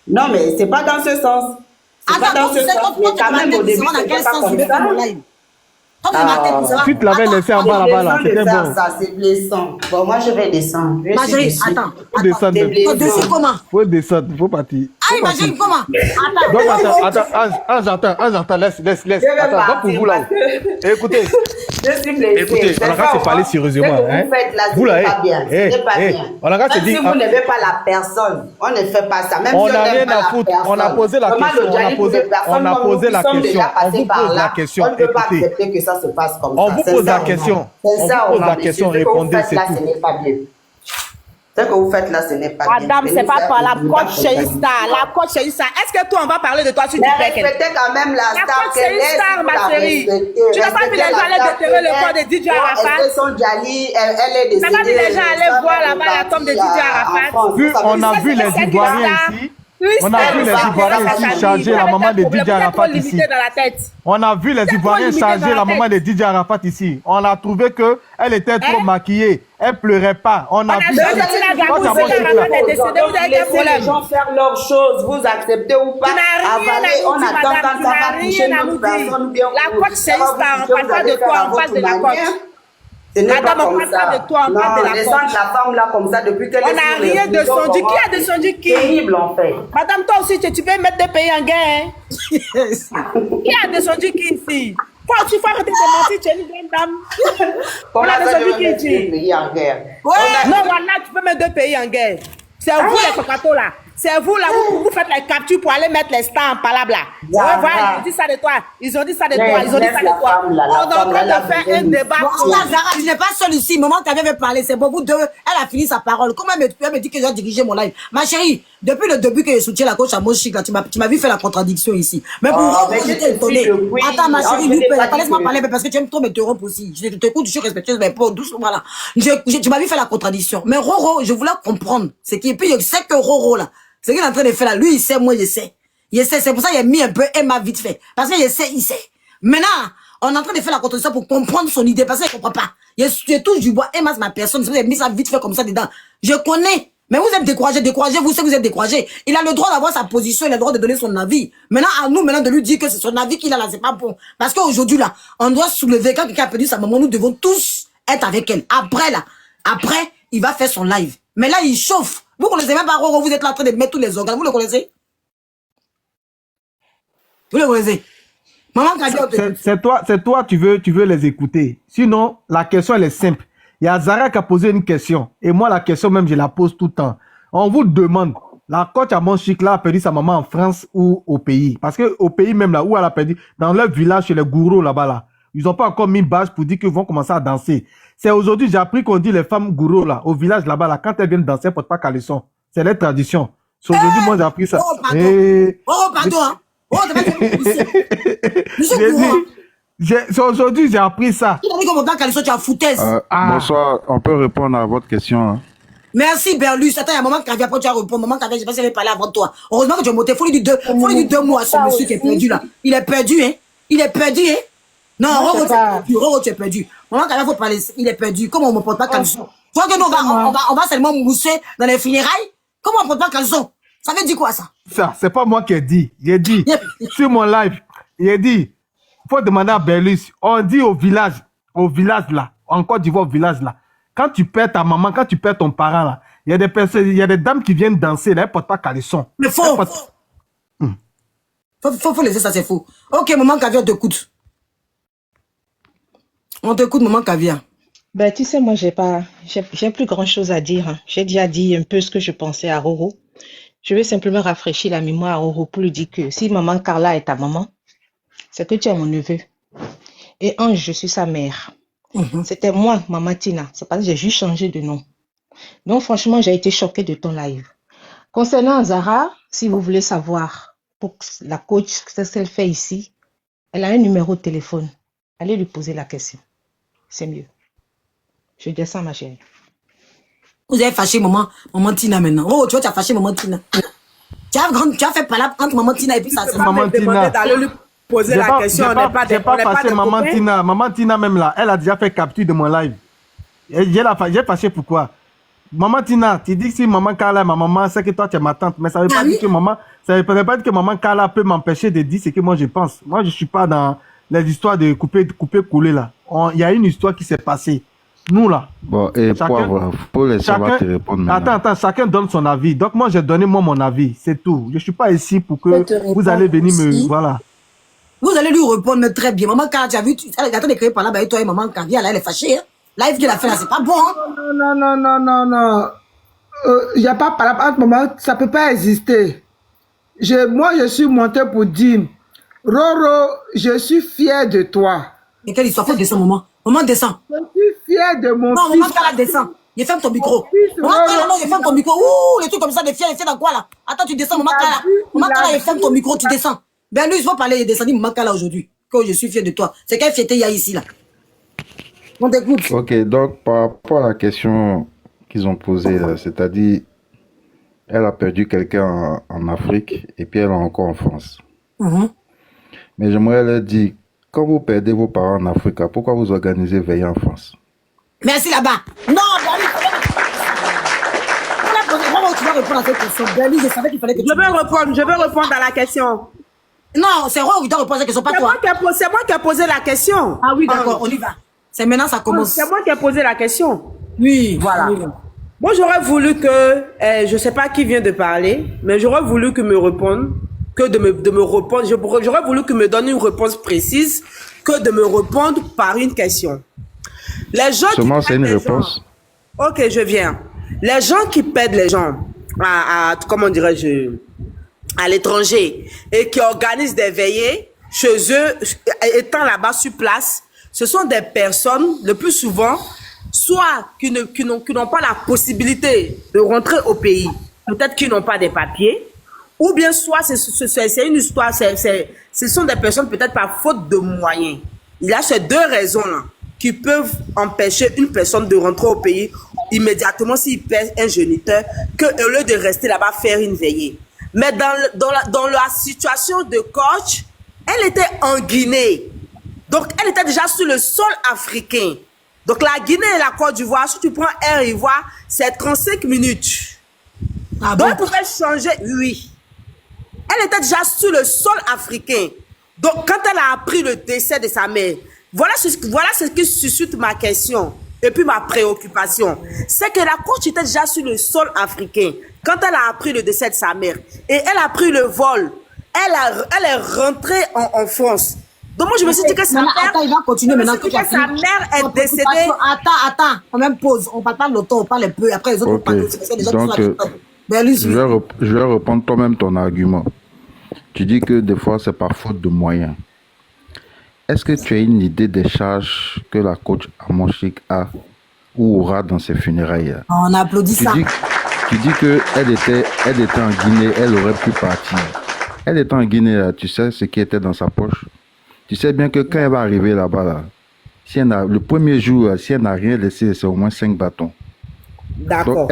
Non, mais c'est pas dans ce sens. C'est pas dans ce sens. Mais quand même, au début, c'était pas comme ça. Tu te l'avais laissé en bas là-bas, là. C'était bon. Ça, c'est blessant. Bon, moi, je vais descendre. Ma chérie, attends. Faut descendre. Dessus comment? Faut descendre, faut partir. Ah, ma chérie, comment? Attends, laisse. Attends, va pour vous là. Écoutez. Je suis blessée. Écoutez, on a qu'à se parler sérieusement. Vous faites là, Vous là, c'est pas bien. C'est pas bien. On a qu'à se dire. Si vous n'aimez pas la personne, on ne fait pas ça. Même On si n'a on rien n'aime pas à la foutre. personne. On a posé la question. On a posé la question. On vous pose la question. On ne peut pas Écoutez. accepter que ça se passe comme ça. On vous pose la question. On vous pose la question, répondez, c'est là, tout. ce n'est pas bien. Ce que vous faites là, ce n'est pas bien. Madame, c'est pas par la coach chez Star. La coach chez Star. Est-ce que toi, on va parler de toi sur Mais TikTok? respectez quand même la La star coach c'est une star, ma chérie. Tu n'as pas vu les gens aller déterrer le corps de DJ Arafat? Est-ce que son Djali, elle est décédée? Tu n'as pas vu les gens aller voir là-bas la tombe de DJ Arafat? On a vu les Ivoiriens ici. On a vu les Ivoiriens ici charger la maman de DJ Arafat ici. On a vu les Ivoiriens charger la maman de DJ Arafat ici. On a trouvé qu'elle était trop maquillée. Elle pleurait pas. On a vu. Laissez les gens faire leurs choses. Vous acceptez ou pas. Avaler, on attend quand ça va toucher notre personne. La coach, c'est une star. On parle pas de toi, on parle de la coach. Madame, on parle pas de toi, on parle de la coach. La femme là comme ça depuis qu'elle est. On n'a rien descendu. Qui a descendu qui? Terrible en fait. Madame, toi aussi, tu peux mettre des pays en guerre. Qui a descendu qui ici? Toi, tu faut arrêter de mentir, tu es une grande dame. On a descendu qui ici? En guerre. Non, voilà, tu peux mettre deux pays en guerre. C'est vous les cocatos là. C'est vous là, vous faites les captures pour aller mettre les stars en palabre là. Voilà, ils ont dit ça de toi. Ils ont dit ça de toi. Ils ont dit ça de toi. On est en train de faire un débat. Zara, tu n'es pas seule ici. Maman t'avait parlé. C'est beaucoup de. Elle a fini sa parole. Comment elle me dit que j'ai dirigé mon live? Ma chérie, depuis le début que je soutiens la coach à Moshik, là, tu m'as vu faire la contradiction ici. Mais pour moi, j'étais étonnée. Attends, ma chérie, laisse-moi parler parce que tu aimes trop me interrompre aussi. Je t'écoute, je suis respectueuse, mais pas doucement, voilà. Tu m'as vu faire la contradiction. Mais Roro, je voulais comprendre. C'est qui, puis je sais que Roro, là, ce qu'il est en train de faire là, lui, il sait, moi, je sais. Il sait, c'est pour ça qu'il a mis un peu Emma vite fait. Parce que je sais, il sait. Maintenant, on est en train de faire la contradiction pour comprendre son idée, parce qu'il ne comprend pas. Je touche du bois, Emma, c'est ma personne, c'est pour ça qu'il a mis ça vite fait comme ça dedans. Je connais. Mais vous êtes découragé, vous savez que vous êtes découragé. Il a le droit d'avoir sa position, il a le droit de donner son avis. Maintenant, à nous, de lui dire que c'est son avis qu'il a là, c'est pas bon. Parce qu'aujourd'hui, là, on doit soulever, quand quelqu'un a perdu sa maman, nous devons tous être avec elle. Après, il va faire son live. Mais là, il chauffe. Vous connaissez même pas Roro, vous êtes là en train de mettre tous les organes. Vous le connaissez? Vous le connaissez? Maman, c'est toi, tu veux les écouter. Sinon, la question, elle est simple. Il y a Zara qui a posé une question. Et moi, la question même, je la pose tout le temps. On vous demande, la coach à Montchic, là, a perdu sa maman en France ou au pays? Parce qu'au pays même, là, où elle a perdu, dans leur village, chez les gourous, là-bas, là, ils n'ont pas encore mis bâche pour dire qu'ils vont commencer à danser. C'est aujourd'hui, j'ai appris qu'on dit les femmes gourous, là, au village, là-bas, là, quand elles viennent danser, elles ne portent pas caleçon. C'est leur tradition. C'est aujourd'hui, moi, j'ai appris ça. Oh, pardon, hein. Oh, t'as pas c'est aujourd'hui, j'ai appris ça. Tu as dit qu'on monte pas caleçon, tu as foutaise. Bonsoir, on peut répondre à votre question. Hein. Merci, Berlus. Attends, il y a un moment qui vient, après tu vas répondre. Maman qui vient, je sais pas si elle avait parlé avant toi. Heureusement que tu as monté. Faut lui dire deux mots à ce monsieur qui est perdu, là. Il est perdu, hein. Il est perdu, hein. Non, Roro, tu es perdu. Maman qui vient, faut parler. Il est perdu. Comment on ne porte pas caleçon? Tu vois que nous, on va seulement mousser dans les funérailles? Comment on ne porte pas caleçon? Ça veut dire quoi, ça? Ça, c'est pas moi qui ai dit. J'ai dit, sur mon live, j'ai dit, faut demander à Berlus. On dit au village là, en Côte d'Ivoire, au village là, quand tu perds ta maman, quand tu perds ton parent là, il y a des personnes, il y a des dames qui viennent danser là, elles portent pas caleçon. Mais faut laisser ça, c'est faux. Ok, maman Caviar, on t'écoute. On t'écoute, maman Caviar. Ben, tu sais, moi, j'ai plus grand chose à dire. Hein. J'ai déjà dit un peu ce que je pensais à Roro. Je vais simplement rafraîchir la mémoire à Roro pour lui dire que si maman Carla est ta maman, c'est que tu es mon neveu. Et Ange, je suis sa mère. C'était moi, maman Tina. C'est parce que j'ai juste changé de nom. Donc, franchement, j'ai été choquée de ton live. Concernant Zara, si vous voulez savoir, pour la coach, ce qu'elle fait ici, elle a un numéro de téléphone. Allez lui poser la question. C'est mieux. Je descends, ma chérie. Vous avez fâché maman Tina maintenant. Oh, tu vois, tu as fâché maman Tina. Tu as fait palabre entre maman Tina et puis ça. Maman Tina. Poser la question, on n'est pas j'ai pas fâché maman Tina. Maman Tina même là, elle a déjà fait capture de mon live. J'ai fâché pourquoi? Maman Tina, tu dis que si maman Carla est ma maman, c'est que toi tu es ma tante. Mais ça ne veut pas dire que ça veut pas dire que maman Carla peut m'empêcher de dire ce que moi je pense. Moi je suis pas dans les histoires de couper coller là. Il y a une histoire qui s'est passée. Nous là. Bon, et pour les savoir te répondre. Attends, chacun donne son avis. Donc moi j'ai donné mon avis, c'est tout. Je suis pas ici pour que vous allez venir me voilà. Vous allez lui répondre très bien. Maman Carla, tu as vu, elle est en train d'écrire par là, bah, toi et maman Carla, là, elle est fâchée. Hein? Live qu'elle a fait là, c'est pas bon. Hein? Non. Il n'y a pas par là, maman, ça peut pas exister. Moi, je suis montée pour dire, Roro, je suis fière de toi. Et quelle histoire, faut descendre, maman. Maman, descend. Je suis fière de mon fils. Non, maman Carla, descend. Il ferme ton micro. Maman Carla, non, il ferme ton micro. Ouh, les trucs comme ça, des fiers, dans quoi là? Attends, tu descends, maman Carla. Maman Carla, il ferme ton micro, tu descends. Ben lui, il faut parler, il est descendu, maman Carla aujourd'hui. Que je suis fier de toi. C'est quelle fierté il y a ici là? On t'écoute. Ok, donc par rapport à la question qu'ils ont posée, c'est-à-dire Elle a perdu quelqu'un en Afrique et puis elle est encore en France. Mais j'aimerais leur dire, quand vous perdez vos parents en Afrique, pourquoi vous organisez veiller en France? Merci là-bas. Non, Berly, tu vas répondre à cette question. Berly, je savais qu'il fallait que tu... Je vais répondre à la question. Non, c'est Roro qui doit répondre à cette question, pas toi. C'est moi qui ai posé la question. Ah oui, d'accord, on y va. C'est maintenant, ça commence. C'est moi qui ai posé la question. Oui, voilà. Oui. Moi, j'aurais voulu que, je sais pas qui vient de parler, mais j'aurais voulu que me répondre, de me répondre. J'aurais voulu que me donne une réponse précise, que de me répondre par une question. Les gens seulement c'est une réponse. Ok, je viens. Les gens qui perdent les gens comment dirais-je, à l'étranger et qui organisent des veillées chez eux, étant là-bas sur place, ce sont des personnes, le plus souvent, soit qui n'ont pas la possibilité de rentrer au pays, peut-être qu'ils n'ont pas des papiers, ou bien soit c'est une histoire, ce sont des personnes peut-être par faute de moyens. Il y a ces deux raisons-là qui peuvent empêcher une personne de rentrer au pays immédiatement s'il perd un géniteur, qu'au lieu de rester là-bas faire une veillée. Mais dans la situation de coach, elle était en Guinée. Donc, elle était déjà sur le sol africain. Donc, la Guinée et la Côte d'Ivoire, si tu prends Air Ivoire, c'est 35 minutes. Ah donc, elle pouvait changer, oui. Elle était déjà sur le sol africain. Donc, quand elle a appris le décès de sa mère, voilà ce qui suscite ma question et puis ma préoccupation. C'est que la coach était déjà sur le sol africain quand elle a appris le décès de sa mère. Et elle a pris le vol. Elle est rentrée en France. Donc moi, je me suis dit que sa mère... Attends, il va continuer maintenant. Que sa mère est décédée... Attends, on même pause. On parle pas de l'auto, on parle un peu. Après, les autres, on parle de... Donc, je vais reprendre toi-même ton argument. Tu dis que des fois, c'est par faute de moyens. Est-ce que tu as une idée des charges que la coach Amonchique a ou aura dans ses funérailles? On applaudit ça. Tu dis qu'elle était en Guinée, elle aurait pu partir. Elle était en Guinée, là, tu sais ce qui était dans sa poche? Tu sais bien que quand elle va arriver là-bas, là, si le premier jour, si elle n'a rien laissé, c'est au moins 5 bâtons. D'accord.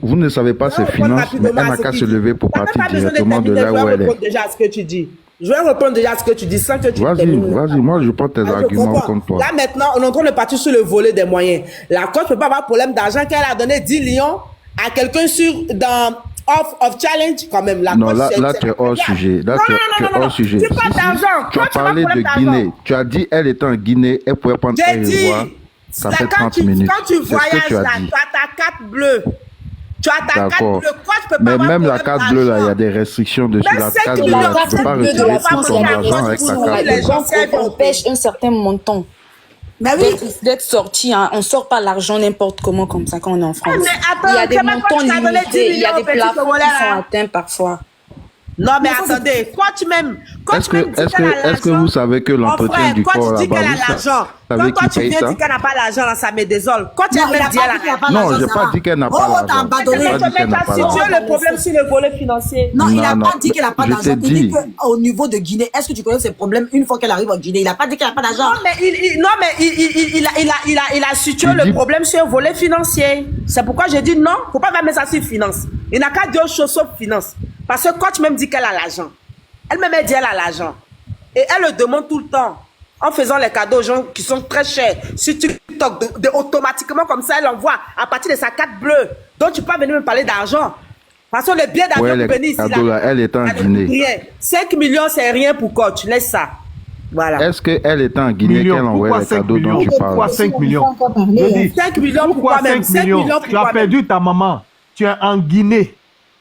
Vous ne savez pas ses finances, mais elle n'a qu'à se lever pour partir directement de là où elle est. Déjà à ce que tu dis. Je vais répondre déjà à ce que tu dis sans que tu Vas-y, moi je prends tes arguments contre toi. Là maintenant, on est en train de partir sur le volet des moyens. La coach ne peut pas avoir problème d'argent qu'elle a donné 10 millions à quelqu'un dans off challenge quand même. Non, là tu es hors sujet. Là tu es hors sujet. Tu parles d'argent. Tu as parlé de Guinée. Tu as dit elle était en Guinée, elle pouvait prendre un revoir. Ça fait 30 minutes. Quand tu voyages là, tu as ta carte bleue. Tu as ta carte bleue. Quoi, tu peux pas mais même la carte bleue, là, il y a des restrictions dessus. La carte bleue, tu ne peux pas retirer tout ton argent avec ta carte Les gens empêchent un certain montant d'être sorti. Hein. On ne sort pas l'argent n'importe comment comme ça quand on est en France. Il y a des montants limités, il y a des plafonds qui sont atteints parfois. Non, mais attendez, coach même. Est-ce que vous savez que l'entretien du corps là-bas, quand toi tu viens dire qu'elle n'a pas l'argent, ça me désole. Quand tu as dit non, je n'ai pas dit qu'elle n'a pas l'argent. Le problème sur le volet financier. Non, il n'a pas dit qu'elle n'a pas d'argent. Il dit qu'au niveau de Guinée, est-ce que tu connais ses problèmes une fois qu'elle arrive en Guinée? Il n'a pas dit qu'elle n'a pas d'argent. Non, mais il a situé le problème sur le volet financier. C'est pourquoi j'ai dit non, il ne faut pas mettre ça sur finance. Il n'a qu'à dire autre chose sauf finance. Parce que coach même dit qu'elle a l'argent. Elle-même dit qu'elle a l'argent. Et elle le demande tout le temps. En faisant les cadeaux aux gens qui sont très chers. Sur TikTok, automatiquement comme ça, elle envoie à partir de sa carte bleue. Donc tu peux pas venir me parler d'argent. Parce que le billet d'avion pour venir ici, elle est en Guinée. 5 millions, c'est rien pour coach. Laisse ça. Voilà. Est-ce qu'elle est en Guinée qu'elle envoie les cadeaux dont tu parles? Pourquoi 5 millions? 5 millions, pourquoi même 5 millions? Tu as perdu ta maman. Tu es en Guinée.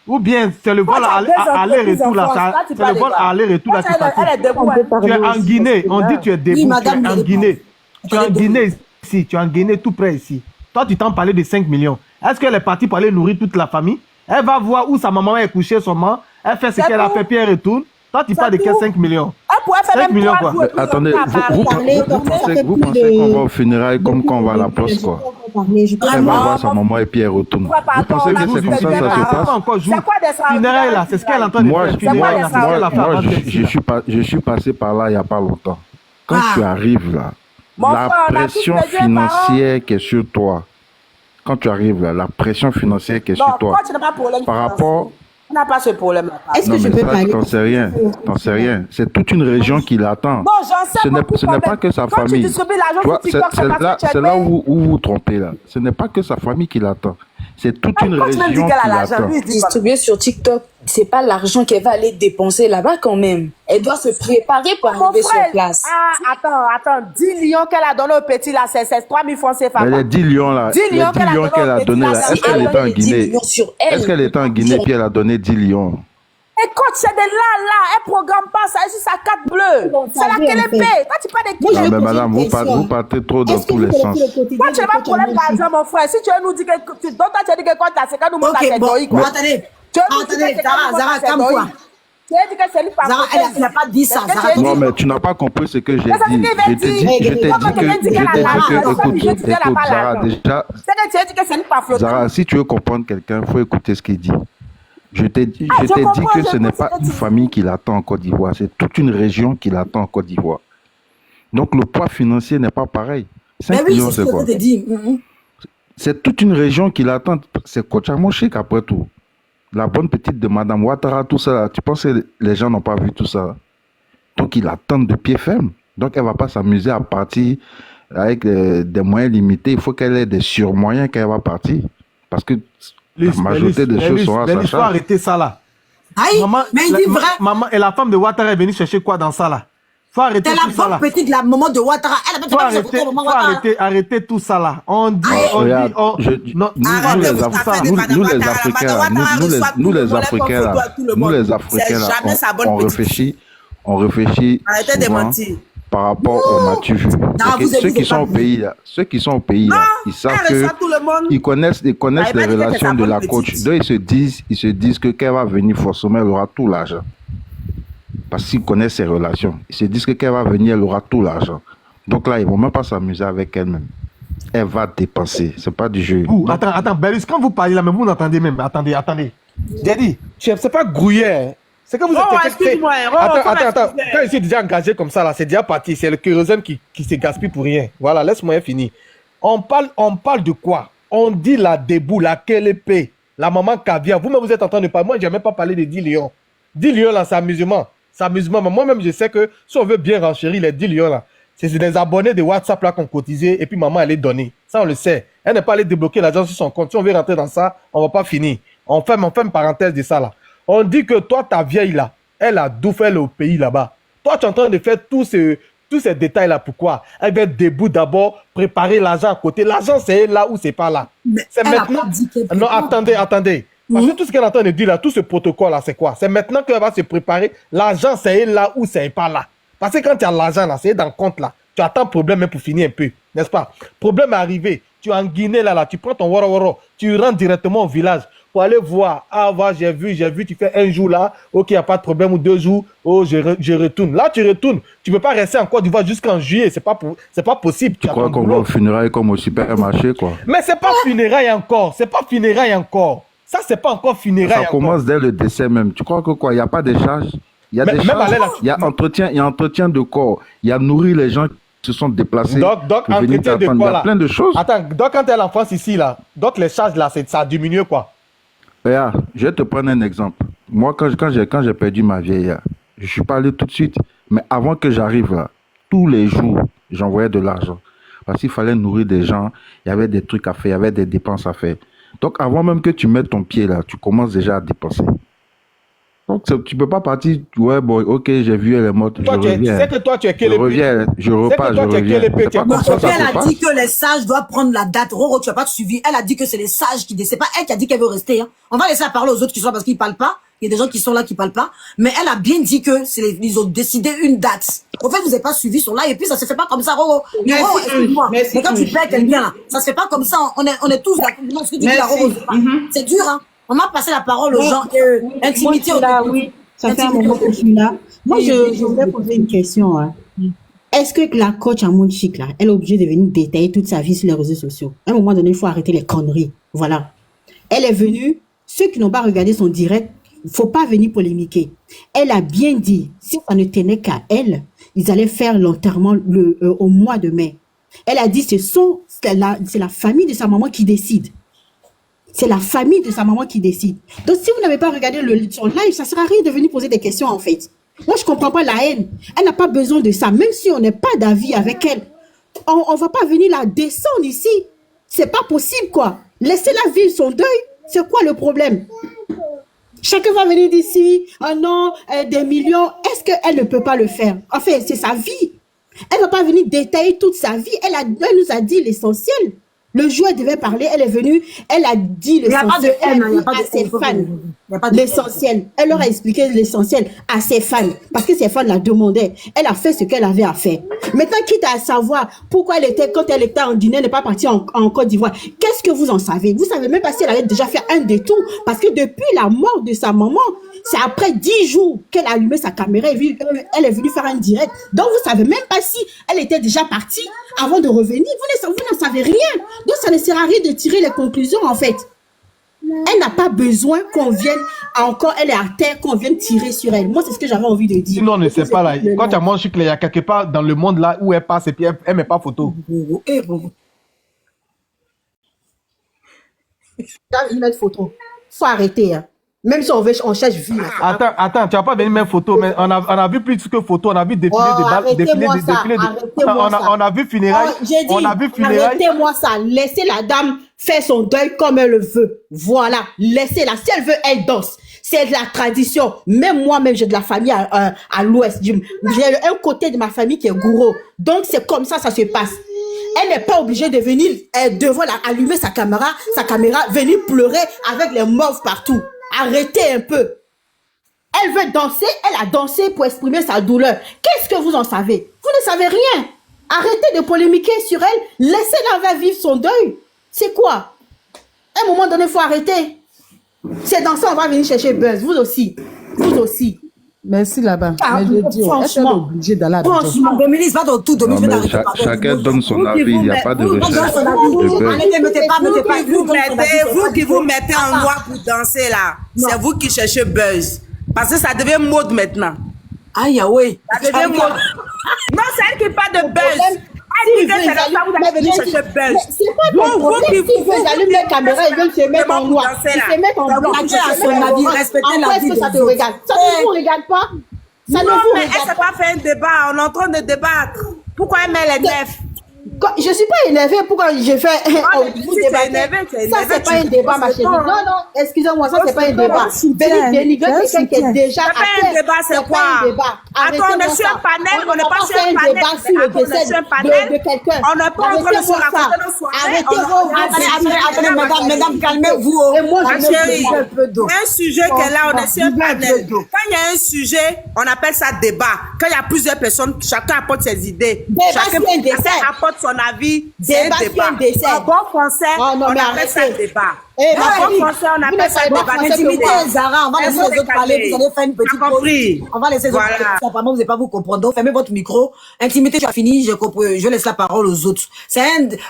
Ou bien c'est le vol aller-retour là. C'est le vol aller-retour là. Tu es en Guinée. On dit tu es debout. Tu es en Guinée. Tu es en Guinée ici. Tu es en Guinée tout près ici. Toi, tu t'en parlais de 5 millions. Est-ce qu'elle est partie pour aller nourrir toute la famille? Elle va voir où sa maman est couchée, son maman. Elle fait ce qu'elle a fait, puis elle retourne. Toi, tu parles de quel 5 millions? 5 millions quoi? Attendez, vous pensez qu'on va au funérailles comme quand on va à la poste quoi? Elle va voir sa maman et puis elle retourne. Vous pensez que c'est comme ça se passe? Funérailles là, c'est ce qu'elle est en train de faire. Moi, je suis passé par là il n'y a pas longtemps. Quand tu arrives là, la pression financière qui est sur toi, quand tu arrives là, la pression financière qui est sur toi, tu n'as pas de problème par rapport... Tu n'as pas ce problème-là. Est-ce que je peux parler? T'en sais rien. T'en sais rien. C'est toute une région qui l'attend. Non, j'en sais beaucoup. Ce n'est pas que sa Quand famille. tu distribues l'argent sur TikTok, c'est là où vous vous trompez là. Ce n'est pas que sa famille qui l'attend. C'est toute une région qui l'attend. Distribuer sur TikTok, c'est pas l'argent qu'elle va aller dépenser là-bas quand même. Elle doit se préparer pour arriver sur place. Ah, attends. 10 lions qu'elle a donné au petit là, c'est 3 000 francs CFA. Mais les 10 lions là, 10 lions qu'elle a donné là, est-ce qu'elle était en Guinée? Est-ce qu'elle était en Guinée puis elle a donné 10 lions? Écoute, c'est de là, elle programme pas ça, c'est sa carte bleue. C'est la qu'elle paie. Toi, tu parles de qui? Non, mais madame, vous partez trop dans tous les sens. Toi, tu n'as pas de problème d'argent, mon frère. Si tu veux nous dire que tu as dit que quand tu as 50 nous montres à cette doïe, quoi. Attendez, Zara, calme-toi. Tu as dit que c'est lui par Zara, elle n'a pas dit ça. Non, mais tu n'as pas compris ce que j'ai dit. Je t'ai dit que, écoute, Zara, déjà, Zara, si tu veux comprendre quelqu'un, il faut écouter ce qu'il dit. Je t'ai dit que ce n'est pas une famille qui l'attend en Côte d'Ivoire, c'est toute une région qui l'attend en Côte d'Ivoire. Donc le poids financier n'est pas pareil. 5 millions, c'est quoi? C'est toute une région qui l'attend. C'est Coach Amoshik après tout. La bonne petite de Madame Ouattara, tout ça. Tu penses que les gens n'ont pas vu tout ça? Donc ils l'attendent de pied ferme. Donc elle ne va pas s'amuser à partir avec des moyens limités. Il faut qu'elle ait des surmoyens quand elle va partir. Parce que la majorité des choses sont à sa charge. Il faut arrêter ça là. Aïe, mais il dit vrai. Maman et la femme de Ouattara est venue chercher quoi dans ça là? Faut arrêter tout ça là. C'est la femme petite, la maman de Ouattara. Elle a faut arrêter tout ça là. On dit, nous les Africains on réfléchit arrêtez de mentir. Par rapport au Mathieu. Ceux qui sont au pays là, ils savent ils connaissent les relations de la coach. Donc ils se disent que quand elle va venir forcément, elle aura tout l'argent. Parce qu'ils connaissent ses relations. Ils se disent que quand elle va venir, elle aura tout l'argent. Donc là, ils ne vont même pas s'amuser avec elle-même. Elle va dépenser. C'est pas du jeu. Attends, Belis, quand vous parlez là, mais vous n'entendez même. Attendez. J'ai dit, c'est pas grouillé. C'est que vous êtes... Attends. Quand je suis déjà engagé comme ça, là, c'est déjà parti. C'est le kérosène qui se gaspille pour rien. Voilà, laisse-moi finir. On parle de quoi? On dit la débou, la Kélepé, la maman caviar. Vous-même, vous êtes en train de parler. Moi, je n'ai même pas parlé de 10 lions. 10 lions, là, c'est amusement. C'est amusement. Mais moi-même, je sais que si on veut bien renchérir les 10 lions, là, c'est des abonnés de WhatsApp là qu'on cotisait et puis maman, elle est donnée. Ça, on le sait. Elle n'est pas allée débloquer l'argent sur son compte. Si on veut rentrer dans ça, on ne va pas finir. On fait une parenthèse de ça, là. On dit que toi, ta vieille là, elle a d'où faire au pays là-bas. Toi, tu es en train de faire tous ces détails-là. Pourquoi? Elle va être debout d'abord, préparer l'argent à côté. L'argent, c'est là ou c'est pas là. C'est maintenant. Non, attendez. Parce que tout ce qu'elle est en train de dire là, tout ce protocole-là, c'est quoi? C'est maintenant qu'elle va se préparer. L'argent, c'est là ou c'est pas là. Parce que quand tu as l'argent là, c'est dans le compte là. Tu attends problème même pour finir un peu. N'est-ce pas? Problème est arrivé. Tu es en Guinée là, tu prends ton woro, tu rentres directement au village. Pour aller voir, j'ai vu, tu fais un jour là, ok, il n'y a pas de problème, ou 2 jours, je retourne. Là, tu retournes, tu ne peux pas rester en Côte d'Ivoire jusqu'en juillet, c'est pas possible. Tu crois qu'on va au funérailles comme au supermarché, quoi? Mais c'est pas funérailles encore, Ça, c'est pas encore funérailles. Ça commence dès le décès même. Tu crois que quoi, il n'y a pas de charges? Il y a des charges, il y a entretien de corps, il y a nourrir les gens qui se sont déplacés. Donc entretien de corps, il y a plein de choses. Attends, donc quand elle est en France ici, là, donc les charges là, ça a diminué, quoi? Regarde, je vais te prendre un exemple. Moi, quand j'ai perdu ma vieille, je ne suis pas allé tout de suite. Mais avant que j'arrive là, tous les jours, j'envoyais de l'argent. Parce qu'il fallait nourrir des gens, il y avait des trucs à faire, il y avait des dépenses à faire. Donc, avant même que tu mettes ton pied là, tu commences déjà à dépenser. Donc, tu ne peux pas partir, ouais, bon, ok, j'ai vu, elle est morte, je reviens. Tu sais que toi, tu es quel je repars, je reviens. Elle a dit que les sages doivent prendre la date. Roro, tu n'as pas suivi. Elle a dit que c'est les sages qui décident. C'est pas elle qui a dit qu'elle veut rester. Hein. On va laisser la parole aux autres qui sont là parce qu'ils ne parlent pas. Il y a des gens qui sont là qui ne parlent pas. Mais elle a bien dit que ils ont décidé une date. En fait, vous n'avez pas suivi son live et puis ça ne se fait pas comme ça, Roro. Roro, excuse-moi. Mais quand tu perds quelqu'un là, ça ne se fait pas comme ça. On est tous là. Non, ce que tu dis là, Roro, c'est dur, hein. On m'a passé la parole aux gens. Intimité. Oui, ça fait un moment que je suis là. Moi, je voulais poser une question. Hein. Est-ce que la coach Amoshik, là, elle est obligée de venir détailler toute sa vie sur les réseaux sociaux? À un moment donné, il faut arrêter les conneries. Voilà. Elle est venue. Ceux qui n'ont pas regardé son direct, il ne faut pas venir polémiquer. Elle a bien dit, si ça ne tenait qu'à elle, ils allaient faire l'enterrement au mois de mai. Elle a dit c'est la famille de sa maman qui décide. C'est la famille de sa maman qui décide. Donc, si vous n'avez pas regardé son live, ça ne sert à rien de venir poser des questions, en fait. Moi, je ne comprends pas la haine. Elle n'a pas besoin de ça. Même si on n'est pas d'avis avec elle, on ne va pas venir la descendre ici. C'est pas possible, quoi. Laissez-la vivre son deuil. C'est quoi le problème? Chacun va venir d'ici, oh non, des millions. Est-ce qu'elle ne peut pas le faire? Enfin, c'est sa vie. Elle ne va pas venir détailler toute sa vie. Elle nous a dit l'essentiel. Le jour où elle devait parler, elle est venue, elle a dit l'essentiel. Elle a dit à ses fans l'essentiel. Elle leur a expliqué l'essentiel à ses fans. Parce que ses fans la demandaient. Elle a fait ce qu'elle avait à faire. Maintenant, quitte à savoir pourquoi quand elle était en Guinée, elle n'est pas partie en Côte d'Ivoire. Qu'est-ce que vous en savez? Vous savez même pas si elle avait déjà fait un détour. Parce que depuis la mort de sa maman, c'est après 10 jours qu'elle a allumé sa caméra et elle est venue faire un direct. Donc, vous savez même pas si elle était déjà partie avant de revenir. Vous n'en savez rien. Donc, ça ne sert à rien de tirer les conclusions, en fait. Elle n'a pas besoin qu'on vienne encore, elle est à terre, qu'on vienne tirer sur elle. Moi, c'est ce que j'avais envie de dire. Sinon, on ne sait pas là. Quand tu as mon chicle, il y a quelque part dans le monde là où elle passe et puis elle ne met pas photo. Ils mettent photo. Faut arrêter. Hein. Même si on cherche vie. Attends, tu n'as pas venu mettre photo, mais on a vu plus que photo, on a vu défiler on a vu funérailles. J'ai dit, arrêtez-moi ça. Laissez la dame faire son deuil comme elle le veut. Voilà, laissez-la. Si elle veut, elle danse. C'est de la tradition. Même moi-même, j'ai de la famille à l'ouest. J'ai un côté de ma famille qui est gourou. Donc, c'est comme ça se passe. Elle n'est pas obligée de venir devant allumer sa caméra, venir pleurer avec les morts partout. Arrêtez un peu. Elle veut danser, elle a dansé pour exprimer sa douleur. Qu'est-ce que vous en savez? Vous ne savez rien. Arrêtez de polémiquer sur elle. Laissez-la vivre son deuil. C'est quoi? À un moment donné, il faut arrêter. C'est dans ça on va venir chercher buzz. Vous aussi. Vous aussi. Merci là-bas. Mais je dis, est-ce qu'elle est obligée d'aller à franchement, Dominique, pas dans tout. Dominique, chacun donne son avis. Il n'y a pas de recherche. Vous qui vous mettez en loi pour danser là, c'est vous qui cherchez buzz. Parce que ça devient mode maintenant. Aïe, oui. Ça devient mode. Non, c'est elle qui parle de buzz. C'est pas ton problème. S'ils veulent allumer la caméra, ils veulent se mettre en noir. Ils se mettent en blanc. Respectez la vie. Est-ce que ça te regarde? Ça ne vous regarde pas? Ça ne vous regarde pas. Elle ne s'est pas fait un débat. On est en train de débattre. Pourquoi elle met les nefs? Je ne suis pas énervée. Pourquoi je fais vous débattez? Ça, c'est pas un débat, ma chérie. Non, excusez-moi, ça, c'est pas un débat. Dénigrer quelqu'un qui est déjà à terre. Un débat, c'est quoi? Attends, on est sur un panel, on n'est pas sur un panel. On est sur un panel de quelqu'un. On n'est pas en train de se raconter nos soirées. Arrêtez, mesdames, calmez-vous. Et moi, ma chérie, un sujet qu'elle a, on est sur un panel. Quand il y a un sujet, on appelle ça débat. Quand il y a plusieurs personnes, chacun apporte ses idées. Chacun apporte son avis, c'est un débat. En bon français, on appelle ça débat. En bon français, on appelle ça débat. Intimité, Zara, on va laisser les autres parler, vous allez faire une petite pause. On va laisser les autres parler, apparemment vous n'allez pas vous comprendre. Donc fermez votre micro. Intimité, tu as fini, je laisse la parole aux autres.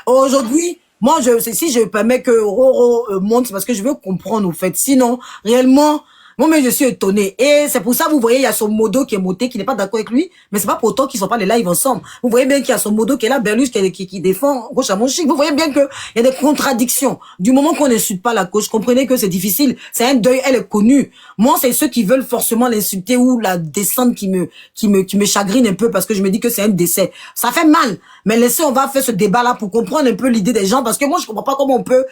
Aujourd'hui, moi, si je permets que Roro monte, c'est parce que je veux comprendre, au fait. Sinon, réellement, moi-même, je suis étonnée. Et c'est pour ça, vous voyez, il y a son modo qui est monté, qui n'est pas d'accord avec lui, mais c'est pas pour autant qu'ils sont pas les live ensemble. Vous voyez bien qu'il y a son modo qui est là, Berlus, qui défend gauche à mon chic. Vous voyez bien qu'il y a des contradictions. Du moment qu'on n'insulte pas la gauche, comprenez que c'est difficile. C'est un deuil, elle est connue. Moi, c'est ceux qui veulent forcément l'insulter ou la descendre qui me chagrine un peu parce que je me dis que c'est un décès. Ça fait mal. Mais laissez, on va faire ce débat-là pour comprendre un peu l'idée des gens parce que moi, je comprends pas comment on peut,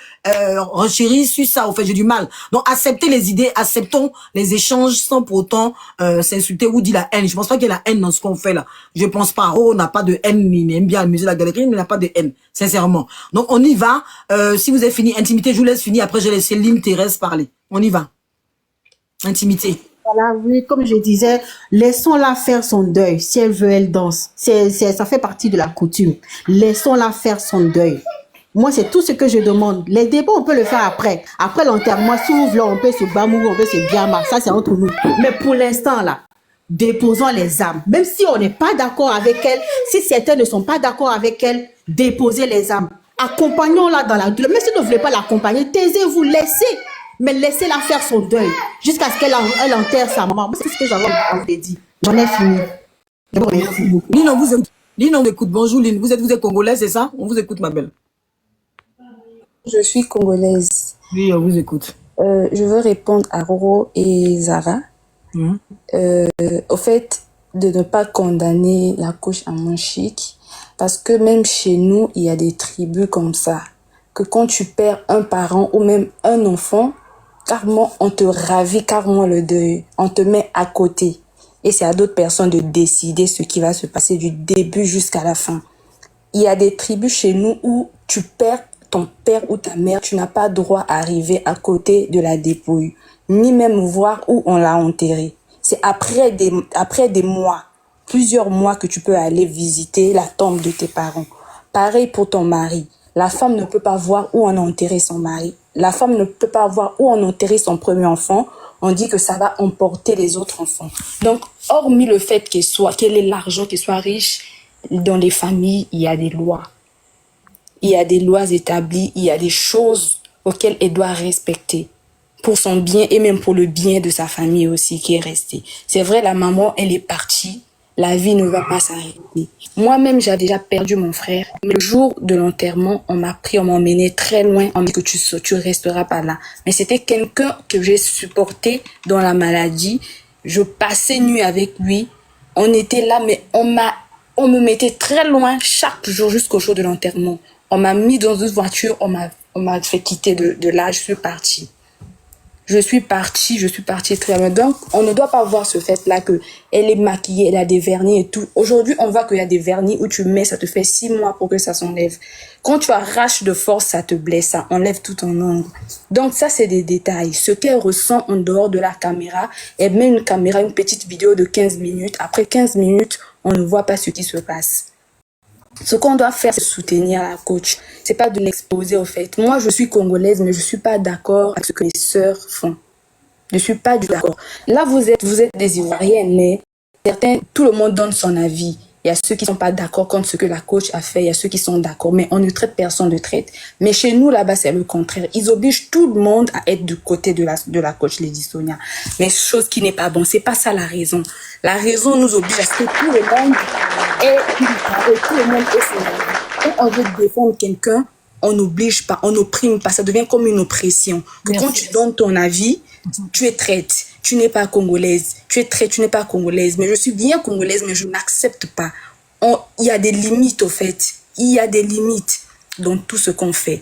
renchérir sur ça. Au fait, j'ai du mal. Donc, acceptez les idées, acceptons les échanges sans pour autant s'insulter ou dire la haine. Je pense pas qu'il y ait la haine dans ce qu'on fait là. Je pense pas. Oh, on n'a pas de haine. Il aime bien amuser la galerie, mais il n'a pas de haine. Sincèrement. Donc on y va. Si vous avez fini, intimité, je vous laisse finir. Après, je laisse Lynn Thérèse parler. On y va. Intimité. Voilà, oui, comme je disais, laissons-la faire son deuil. Si elle veut, elle danse. Ça fait partie de la coutume. Laissons-la faire son deuil. Moi, c'est tout ce que je demande. Les débats, on peut le faire après. Après l'enterrement, si vous voulez, on peut se bamou, on peut se biama. Ça, c'est entre nous. Mais pour l'instant, là, déposons les armes. Même si on n'est pas d'accord avec elle, si certains ne sont pas d'accord avec elle, déposez les armes. Accompagnons-la dans la douleur. Mais si vous ne voulez pas l'accompagner, taisez-vous, laissez. Mais laissez-la faire son deuil jusqu'à ce qu'elle enterre sa maman. C'est ce que j'avais envie de dire. J'en ai fini. Merci beaucoup. Lynn, on écoute. Bonjour Lynn, vous êtes congolaise, c'est ça? On vous écoute, ma belle. Je suis congolaise. Oui, on vous écoute. Je veux répondre à Roro et Zara. Au fait de ne pas condamner la couche à mon chic, parce que même chez nous, il y a des tribus comme ça, que quand tu perds un parent ou même un enfant, carrément, on te ravit carrément le deuil, on te met à côté. Et c'est à d'autres personnes de décider ce qui va se passer du début jusqu'à la fin. Il y a des tribus chez nous où tu perds ton père ou ta mère, tu n'as pas droit à arriver à côté de la dépouille, ni même voir où on l'a enterré. C'est après des mois, plusieurs mois que tu peux aller visiter la tombe de tes parents. Pareil pour ton mari. La femme ne peut pas voir où on a enterré son mari. La femme ne peut pas voir où on a enterré son premier enfant. On dit que ça va emporter les autres enfants. Donc, hormis le fait qu'elle ait l'argent, qu'elle soit riche, dans les familles, il y a des lois. Il y a des lois établies, il y a des choses auxquelles elle doit respecter pour son bien et même pour le bien de sa famille aussi qui est restée. C'est vrai, la maman, elle est partie. La vie ne va pas s'arrêter. Moi-même, j'ai déjà perdu mon frère. Mais le jour de l'enterrement, on m'a emmené très loin. On m'a dit que tu resteras pas là. Mais c'était quelqu'un que j'ai supporté dans la maladie. Je passais nuit avec lui. On était là, mais on me mettait très loin chaque jour jusqu'au jour de l'enterrement. On m'a mis dans une voiture, on m'a fait quitter de là, je suis partie. Je suis partie très loin. Donc, on ne doit pas voir ce fait-là que elle est maquillée, elle a des vernis et tout. Aujourd'hui, on voit qu'il y a des vernis où tu mets, ça te fait 6 mois pour que ça s'enlève. Quand tu arraches de force, ça te blesse, ça enlève tout ton ongle. Donc, ça, c'est des détails. Ce qu'elle ressent en dehors de la caméra, elle met une caméra, une petite vidéo de 15 minutes. Après 15 minutes, on ne voit pas ce qui se passe. Ce qu'on doit faire, c'est soutenir la coach. C'est pas de l'exposer au fait. Moi, je suis congolaise, mais je suis pas d'accord avec ce que mes sœurs font. Je suis pas du tout d'accord. Là, vous êtes des Ivoiriennes, mais tout le monde donne son avis. Il y a ceux qui sont pas d'accord contre ce que la coach a fait. Il y a ceux qui sont d'accord, mais on ne traite personne de traite. Mais chez nous, là-bas, c'est le contraire. Ils obligent tout le monde à être du côté de la coach Lady Sonia. Mais chose qui n'est pas bon. C'est pas ça la raison. La raison nous oblige à ce que tout le monde tout le monde ait son avis. Quand on veut défendre quelqu'un, on n'oblige pas, on n'opprime pas. Ça devient comme une oppression. Que quand tu donnes ton avis, tu es traite. Tu n'es pas congolaise. Tu es traite, tu n'es pas congolaise. Mais je suis bien congolaise, mais je n'accepte pas. Il y a des limites, au fait. Il y a des limites dans tout ce qu'on fait.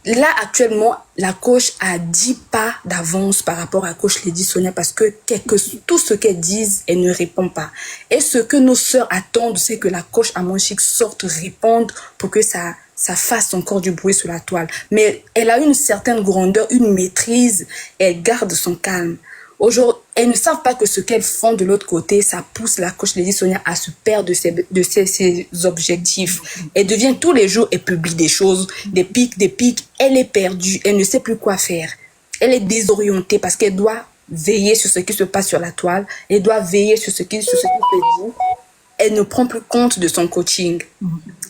Là, actuellement, la coach a 10 pas d'avance par rapport à coach Lady Sonia parce que tout ce qu'elles disent, elle ne répond pas. Et ce que nos sœurs attendent, c'est que la coach à mon chic sorte répondre pour que ça fasse encore du bruit sur la toile. Mais elle a une certaine grandeur, une maîtrise, elle garde son calme. Aujourd'hui, elles ne savent pas que ce qu'elles font de l'autre côté, ça pousse la coach Lady Sonia à se perdre de ses objectifs. Elle devient tous les jours, elle publie des choses, des pics. Elle est perdue, elle ne sait plus quoi faire. Elle est désorientée parce qu'elle doit veiller sur ce qui se passe sur la toile. Elle doit veiller sur ce qui se dit. Elle ne prend plus compte de son coaching.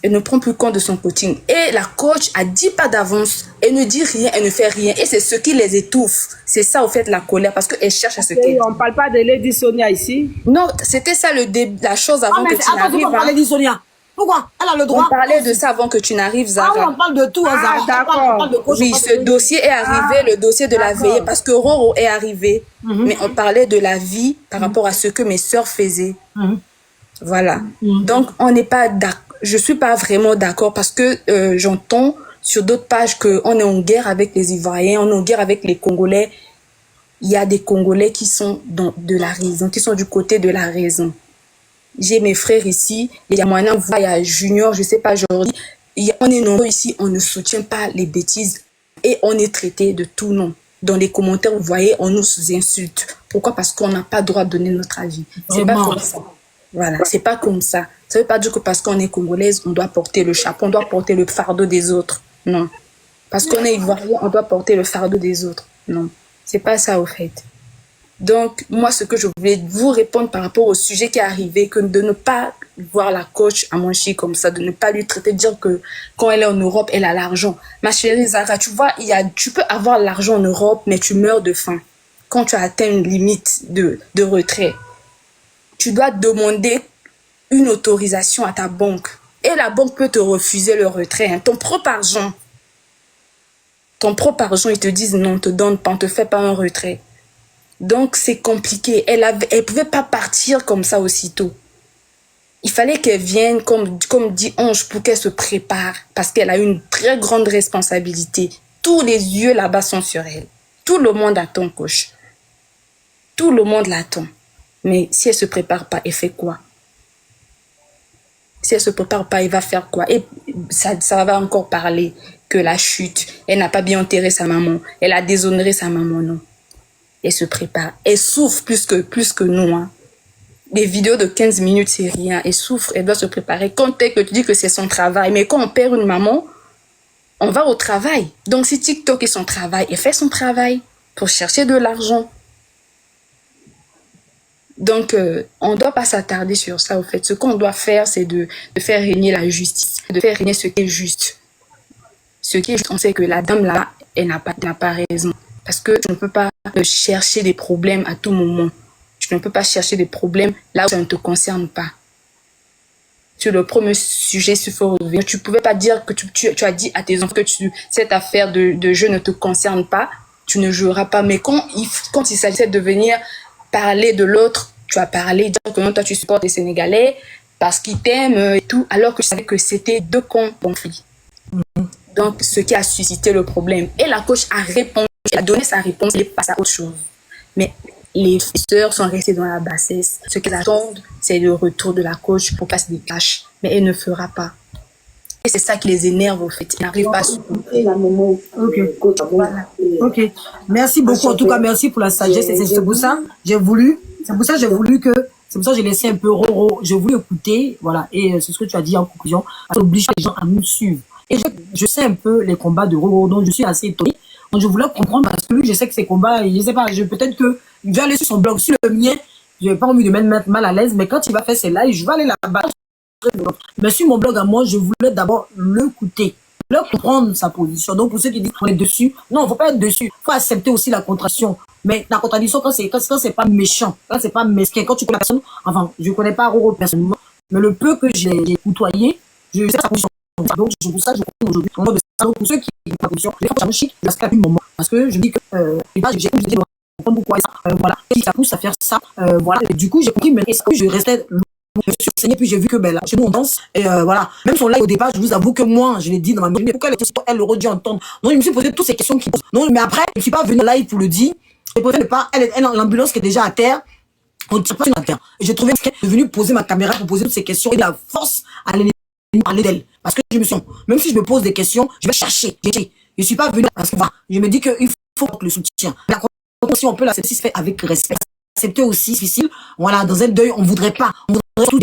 Elle ne prend plus compte de son coaching. Et la coach a 10 pas d'avance. Elle ne dit rien, elle ne fait rien. Et c'est ce qui les étouffe. C'est ça, au fait, la colère. Parce qu'elle cherche à se quitter. On ne parle pas de Lady Sonia ici. Non, c'était ça la chose avant que tu n'arrives. Attends, Lady Sonia. Pourquoi? Elle a le droit. On parlait de ça avant que tu n'arrives, Zara. Ah, on parle de tout, Zara. D'accord. Oui, ce dossier est arrivé, le dossier de la veillée, parce que Roro est arrivé. Mais on parlait de la vie par rapport à ce que mes sœurs faisaient. Voilà. Donc, on n'est pas d'accord. Je suis pas vraiment d'accord parce que j'entends sur d'autres pages qu'on est en guerre avec les Ivoiriens, on est en guerre avec les Congolais. Il y a des Congolais qui sont de la raison, qui sont du côté de la raison. J'ai mes frères ici, il y a Moana, il y a Junior, je sais pas, Jordi. On est nombreux ici, on ne soutient pas les bêtises et on est traité de tout nom. Dans les commentaires, vous voyez, on nous insulte. Pourquoi? Parce qu'on n'a pas le droit de donner notre avis. C'est pas comme ça. Voilà, c'est pas comme ça. Ça veut pas dire que parce qu'on est congolaise, on doit porter le chapeau, on doit porter le fardeau des autres. Non. Parce qu'on est ivoirien, on doit porter le fardeau des autres. Non. C'est pas ça, au fait. Donc, moi, ce que je voulais vous répondre par rapport au sujet qui est arrivé, que de ne pas voir la coach à Manchi comme ça, de ne pas lui traiter, de dire que quand elle est en Europe, elle a l'argent. Ma chérie Zara, tu vois, tu peux avoir l'argent en Europe, mais tu meurs de faim. Quand tu as atteint une limite de retrait, tu dois demander une autorisation à ta banque. Et la banque peut te refuser le retrait. Hein. Ton propre argent, ils te disent non, on te donne pas, on te fait pas un retrait. Donc, c'est compliqué. Elle pouvait pas partir comme ça aussitôt. Il fallait qu'elle vienne, comme dit Ange, pour qu'elle se prépare. Parce qu'elle a une très grande responsabilité. Tous les yeux là-bas sont sur elle. Tout le monde attend, coach. Tout le monde l'attend. Mais si elle se prépare pas, elle fait quoi? Si elle se prépare pas, elle va faire quoi? Et ça va encore parler que la chute. Elle n'a pas bien enterré sa maman. Elle a déshonoré sa maman, non. Elle se prépare. Elle souffre plus que nous, hein. Des vidéos de 15 minutes, c'est rien. Elle souffre, elle doit se préparer. Quand que tu dis que c'est son travail, mais quand on perd une maman, on va au travail. Donc, si TikTok est son travail, elle fait son travail pour chercher de l'argent. Donc, on ne doit pas s'attarder sur ça, au fait. Ce qu'on doit faire, c'est de faire régner la justice, de faire régner ce qui est juste. Ce qui est juste, on sait que la dame là, elle n'a pas raison. Parce que tu ne peux pas chercher des problèmes à tout moment. Tu ne peux pas chercher des problèmes là où ça ne te concerne pas. Sur le premier sujet, il faut revenir. Tu ne pouvais pas dire que tu as dit à tes enfants que cette affaire de jeu ne te concerne pas. Tu ne joueras pas. Mais quand il s'agissait de venir parler de l'autre, tu as parlé, dire que non, toi tu supportes les Sénégalais parce qu'ils t'aiment et tout, alors que je savais que c'était deux conflits. Donc, ce qui a suscité le problème. Et la coach a répondu, elle a donné sa réponse, elle est passée à autre chose. Mais les sœurs sont restées dans la bassesse. Ce qu'elles attendent, c'est le retour de la coach pour qu'elle se détache. Mais elle ne fera pas. Et c'est ça qui les énerve, au fait. Ils n'arrivent pas à supporter. Ok. Voilà. Ok. Merci beaucoup. En tout cas, merci pour la sagesse. C'est pour ça j'ai voulu que j'ai laissé un peu Roro. J'ai voulu écouter. Voilà. Et c'est ce que tu as dit en conclusion. Ça oblige les gens à nous suivre. Et je sais un peu les combats de Roro. Donc, je suis assez étonnée. Donc, je voulais comprendre parce que lui, je sais que ces combats, je sais pas, peut-être que je vais aller sur son blog, sur le mien. Je n'ai pas envie de me mettre mal à l'aise, mais quand il va faire ses lives, je vais aller là-bas. Mais sur mon blog à moi, je voulais d'abord l'écouter, comprendre sa position. Donc, pour ceux qui disent qu'on est dessus, non, il ne faut pas être dessus. Il faut accepter aussi la contradiction. Mais la contradiction, quand c'est pas méchant, quand c'est pas mesquin, quand tu connais la personne, enfin, je ne connais pas Roro personnellement, mais le peu que j'ai côtoyé, je sais sa position. Donc, pour ça, je comprends aujourd'hui. Donc, pour ceux qui ont la position, je vais faire chic jusqu'à un moment. Parce que je dis que, j'ai dit, pourquoi ça, voilà, et ça pousse à faire ça, voilà. Et du coup, j'ai compris, mais est-ce que je restais sursaigné, puis j'ai vu que, ben là, chez nous, on danse, et voilà. Même son live au départ, je vous avoue que moi, je l'ai dit dans ma vie, mais pourquoi elle aurait dû entendre? Donc, je me suis posé toutes ces questions qui posent. Non, mais après, je ne suis pas venu live pour le dire. Je préfère ne pas, l'ambulance qui est déjà à terre, on ne tire pas à terre. Et j'ai trouvé qu'elle est venue poser ma caméra pour poser toutes ces questions et de la force à parler d'elle. Parce que je me sens, même si je me pose des questions, je vais chercher. Je suis pas venu parce que, voilà, je me dis qu'il faut le soutien. Si on peut l'accepter, se fait avec respect. Accepter aussi, difficile. Voilà, dans un deuil, on voudrait pas. On voudrait tout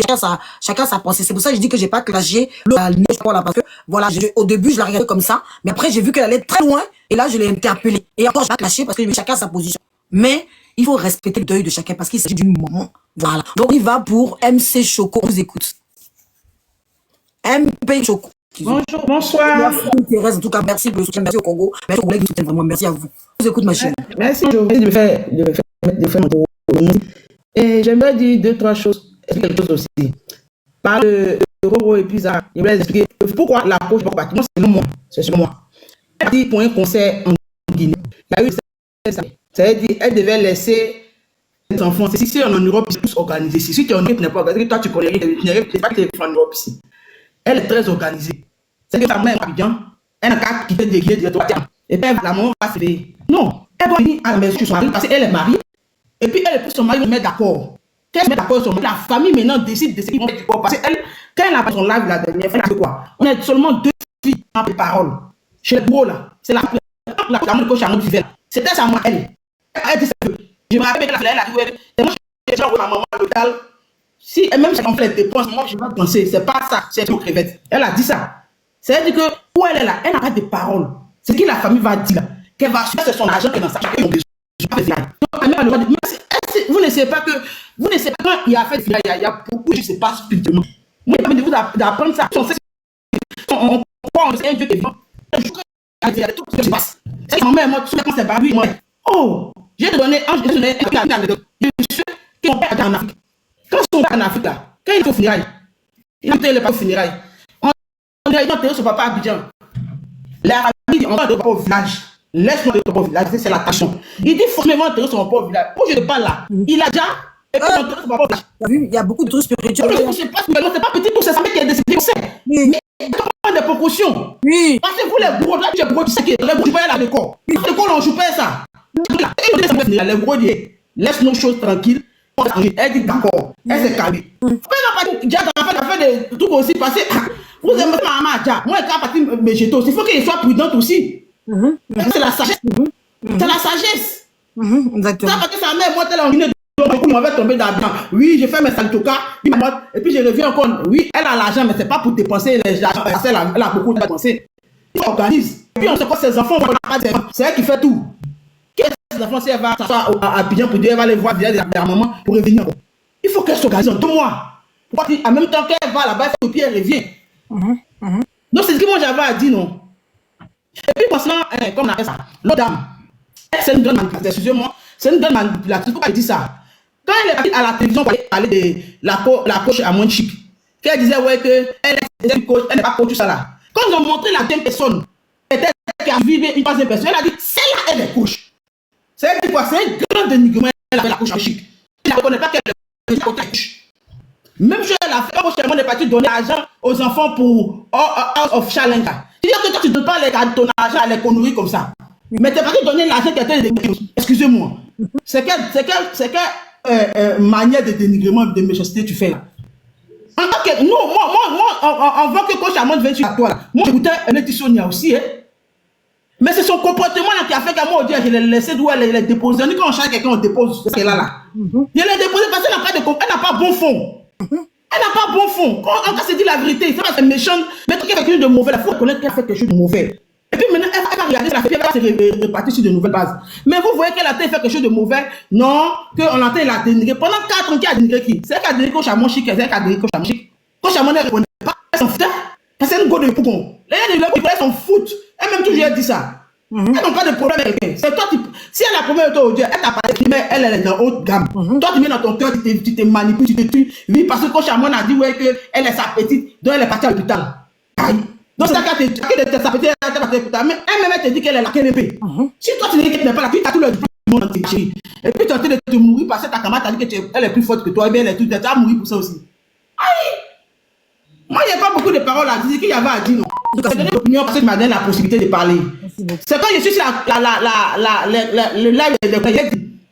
chacun sa pensée. C'est pour ça que je dis que j'ai pas clashé parce que, voilà, au début, je la regardais comme ça. Mais après, j'ai vu qu'elle allait très loin. Et là, je l'ai interpellée. Et encore, je pas clashé parce que chacun a sa position. Mais, il faut respecter le deuil de chacun parce qu'il s'agit d'une maman. Voilà. Donc, il va pour MC Choco. On vous écoute. MP Choco. Bonjour, bonsoir. Merci Thérèse, en tout cas, merci pour le soutien, merci au Congo. Merci aux collègues du soutien, vraiment, merci à vous. Je vous écoute, ma chérie. Merci, je vais de faire mon et j'aimerais dire deux, trois choses, quelque chose aussi. Par le Roro et puis ça, je voulais expliquer pourquoi la coach va partir. Moi, c'est selon moi. Elle a dit pour un concert en Guinée. Il y a eu ça. C'est-à-dire, elle devait laisser les enfants. Si on est en Europe, c'est plus organisé. Si tu es en Europe, tu n'es pas organisé, toi, tu connais rien, tu n'es pas que tu es en Europe ici. Elle est très organisée. C'est que sa mère est Abidjan, elle n'a qu'à quitter des guillemets directement. Et puis la maman va se lever. Non, elle doit venir à la maison sur son mari parce qu'elle est mariée. Et puis elle et puis son mari se mettent d'accord. Qu'elle se met d'accord sur son mari, la famille maintenant décide de ce qu'ils vont faire du corps. Parce qu'elle, quand elle a fait son live la dernière fois, elle a dit quoi? On est seulement deux filles en parole. Chez le gros là, c'est la maman de coach à mon vivant. C'était sa maman, elle. Elle dit ça. Je me rappelle que elle a dit, et moi je dis à ma maman à l'hôpital. Si elle-même si on fait des dépenses, moi je vais danser. C'est pas ça, c'est une crevette. Elle a dit ça. C'est-à-dire que où elle est là, elle n'a pas de parole. C'est ce que la famille va dire. Qu'elle va suivre son argent qui est dans sa chacun. Vous ne savez pas que vous ne savez pas quand il y a fait il y a beaucoup je ne sais pas spirituellement. Moi je vais vous d'apprendre ça. On croit en un Dieu qui est vivant. Il y a tout ce qui se passe. C'est ma mère, moi, tout quand c'est pas lui, moi. Oh, j'ai donné un je suis qui ont père en Afrique. Quand son père en Afrique là, quand il faut finir, Il a enterré le papa au funérailles. On a enterré son papa à Abidjan. La famille dit, on va enterrer au village. Laisse-moi enterrer ton papa au village, c'est la tâchon. Il dit, forcément enterrer son papa au village. Pour je ne parle là, il a déjà, et puis enterrer son papa au village. T'as vu, il y a beaucoup de trucs spirituels. Je sais pas, c'est pas petit tout, c'est ça qui est décidé, on sait. Mais prendre des précautions. Oui. Parce que vous, les gros, là, tu es gros, tu sais que les gros, tu peux aller à l'école. L'école, on joue pas ça. Les gros disent, laisse nos choses tranquilles. Elle dit d'accord. Elle s'est calmée. Pourquoi elle n'a pas fait des trucs aussi passés? Vous aimez ma maman, moi, quand partir me jeter aussi, il faut qu'elle soit prudente aussi. C'est la sagesse. C'est la sagesse. Exactement. Ça, parce que sa mère, moi, elle a envie de m'avait tombé d'argent. Oui, j'ai fait mes saltokas, et puis je reviens encore. Oui, elle a l'argent, mais c'est pas pour dépenser l'argent. Elle a beaucoup de dépenser. Il organise. Et puis on sait quoi, ses enfants, c'est elle qui fait tout. Qu'est-ce que ses enfants, si elle va s'asseoir à Abidjan pour dire, elle va les voir via la maman pour revenir. Il faut qu'elle s'organise en 2 mois. En même temps qu'elle va là-bas, et puis elle revient. Donc c'est ce que moi j'avais à dire, non. Et puis concernant, comme on appelle ça, l'autre dame, c'est une donne manipulatrice, excusez-moi, c'est une donne manipulatrice, pourquoi elle dit ça? Quand elle est partie à la télévision pour parler de la coach à Monchique, qu'elle disait ouais que elle est coach, elle n'est pas coach, tout ça là. Quand ils ont montré la deuxième personne, peut-être qui a vivé une troisième personne, elle a dit celle-là elle est coach. C'est quoi? C'est un grand dénigrement, elle avait la coach à Monchique. Elle ne reconnaît pas qu'elle est coach. Même chose elle a fait, quand elle est partie donner l'argent aux enfants pour House of Challenge. C'est-à-dire que quand tu ne donnes pas ton argent à les conneries comme ça, mais tu es parti donner l'argent qui était excusez-moi. C'est quelle manière de dénigrement, de méchanceté tu fais là? En tant que, nous, moi, en tant que coach à moi de 28 à toi là, moi j'écoutais un édition aussi, hein. Mais c'est son comportement là qui a fait qu'à moi, je l'ai laissé d'où elle est déposée. On dit quand on cherche quelqu'un, on dépose ce qu'elle a là. Je l'ai déposé parce qu'elle n'a pas bon fond. Elle n'a pas bon fond. Quand on se dit la vérité, il faut pas être méchante, mais quand il y a quelque chose de mauvais, il faut reconnaître qu'elle a fait quelque chose de mauvais. Et puis maintenant, elle va regarder la fille, elle va se repartir sur de nouvelles bases. Mais vous voyez qu'elle a fait quelque chose de mauvais, non, qu'on entend la dénigrer. Pendant 4 ans, qui a dénigré qui? C'est elle qui a dénigré Coach Amon Chic, c'est elle qui a dénigré Coach Amon Chic. Coach Amon ne répondait pas, elle s'en foutait. Parce que c'est une go de poupon. Les gens ils s'en foutent. Elle-même toujours elle dit ça. Elle n'a pas de problème avec quelqu'un. C'est toi, si elle a un problème avec toi aujourd'hui, elle t'a parlé, mais elle est dans haute gamme. Toi, tu mets dans ton cœur, tu te manipules, tu te tues. Oui, parce que Coach Amon a dit ouais, qu'elle est sa petite, donc elle est partie à l'hôpital. Donc c'est ça qu'elle sa petite, elle est partie à l'hôpital. Mais elle-même, elle te dit qu'elle est la KNP. Si toi, tu dis qu'elle n'est pas là, tu as tout le monde dans tes chéris. Et puis tu es en train de te mourir parce que ta camarade t'a dit qu'elle est plus forte que toi, et bien elle est toute, tu vas mourir pour ça aussi. Aïe! Moi, il n'y a pas beaucoup de paroles à dire, qu'il y avait à dire, non. C'est donner l'opinion parce que tu m'as donné la possibilité de parler. C'est quand je suis sur le live de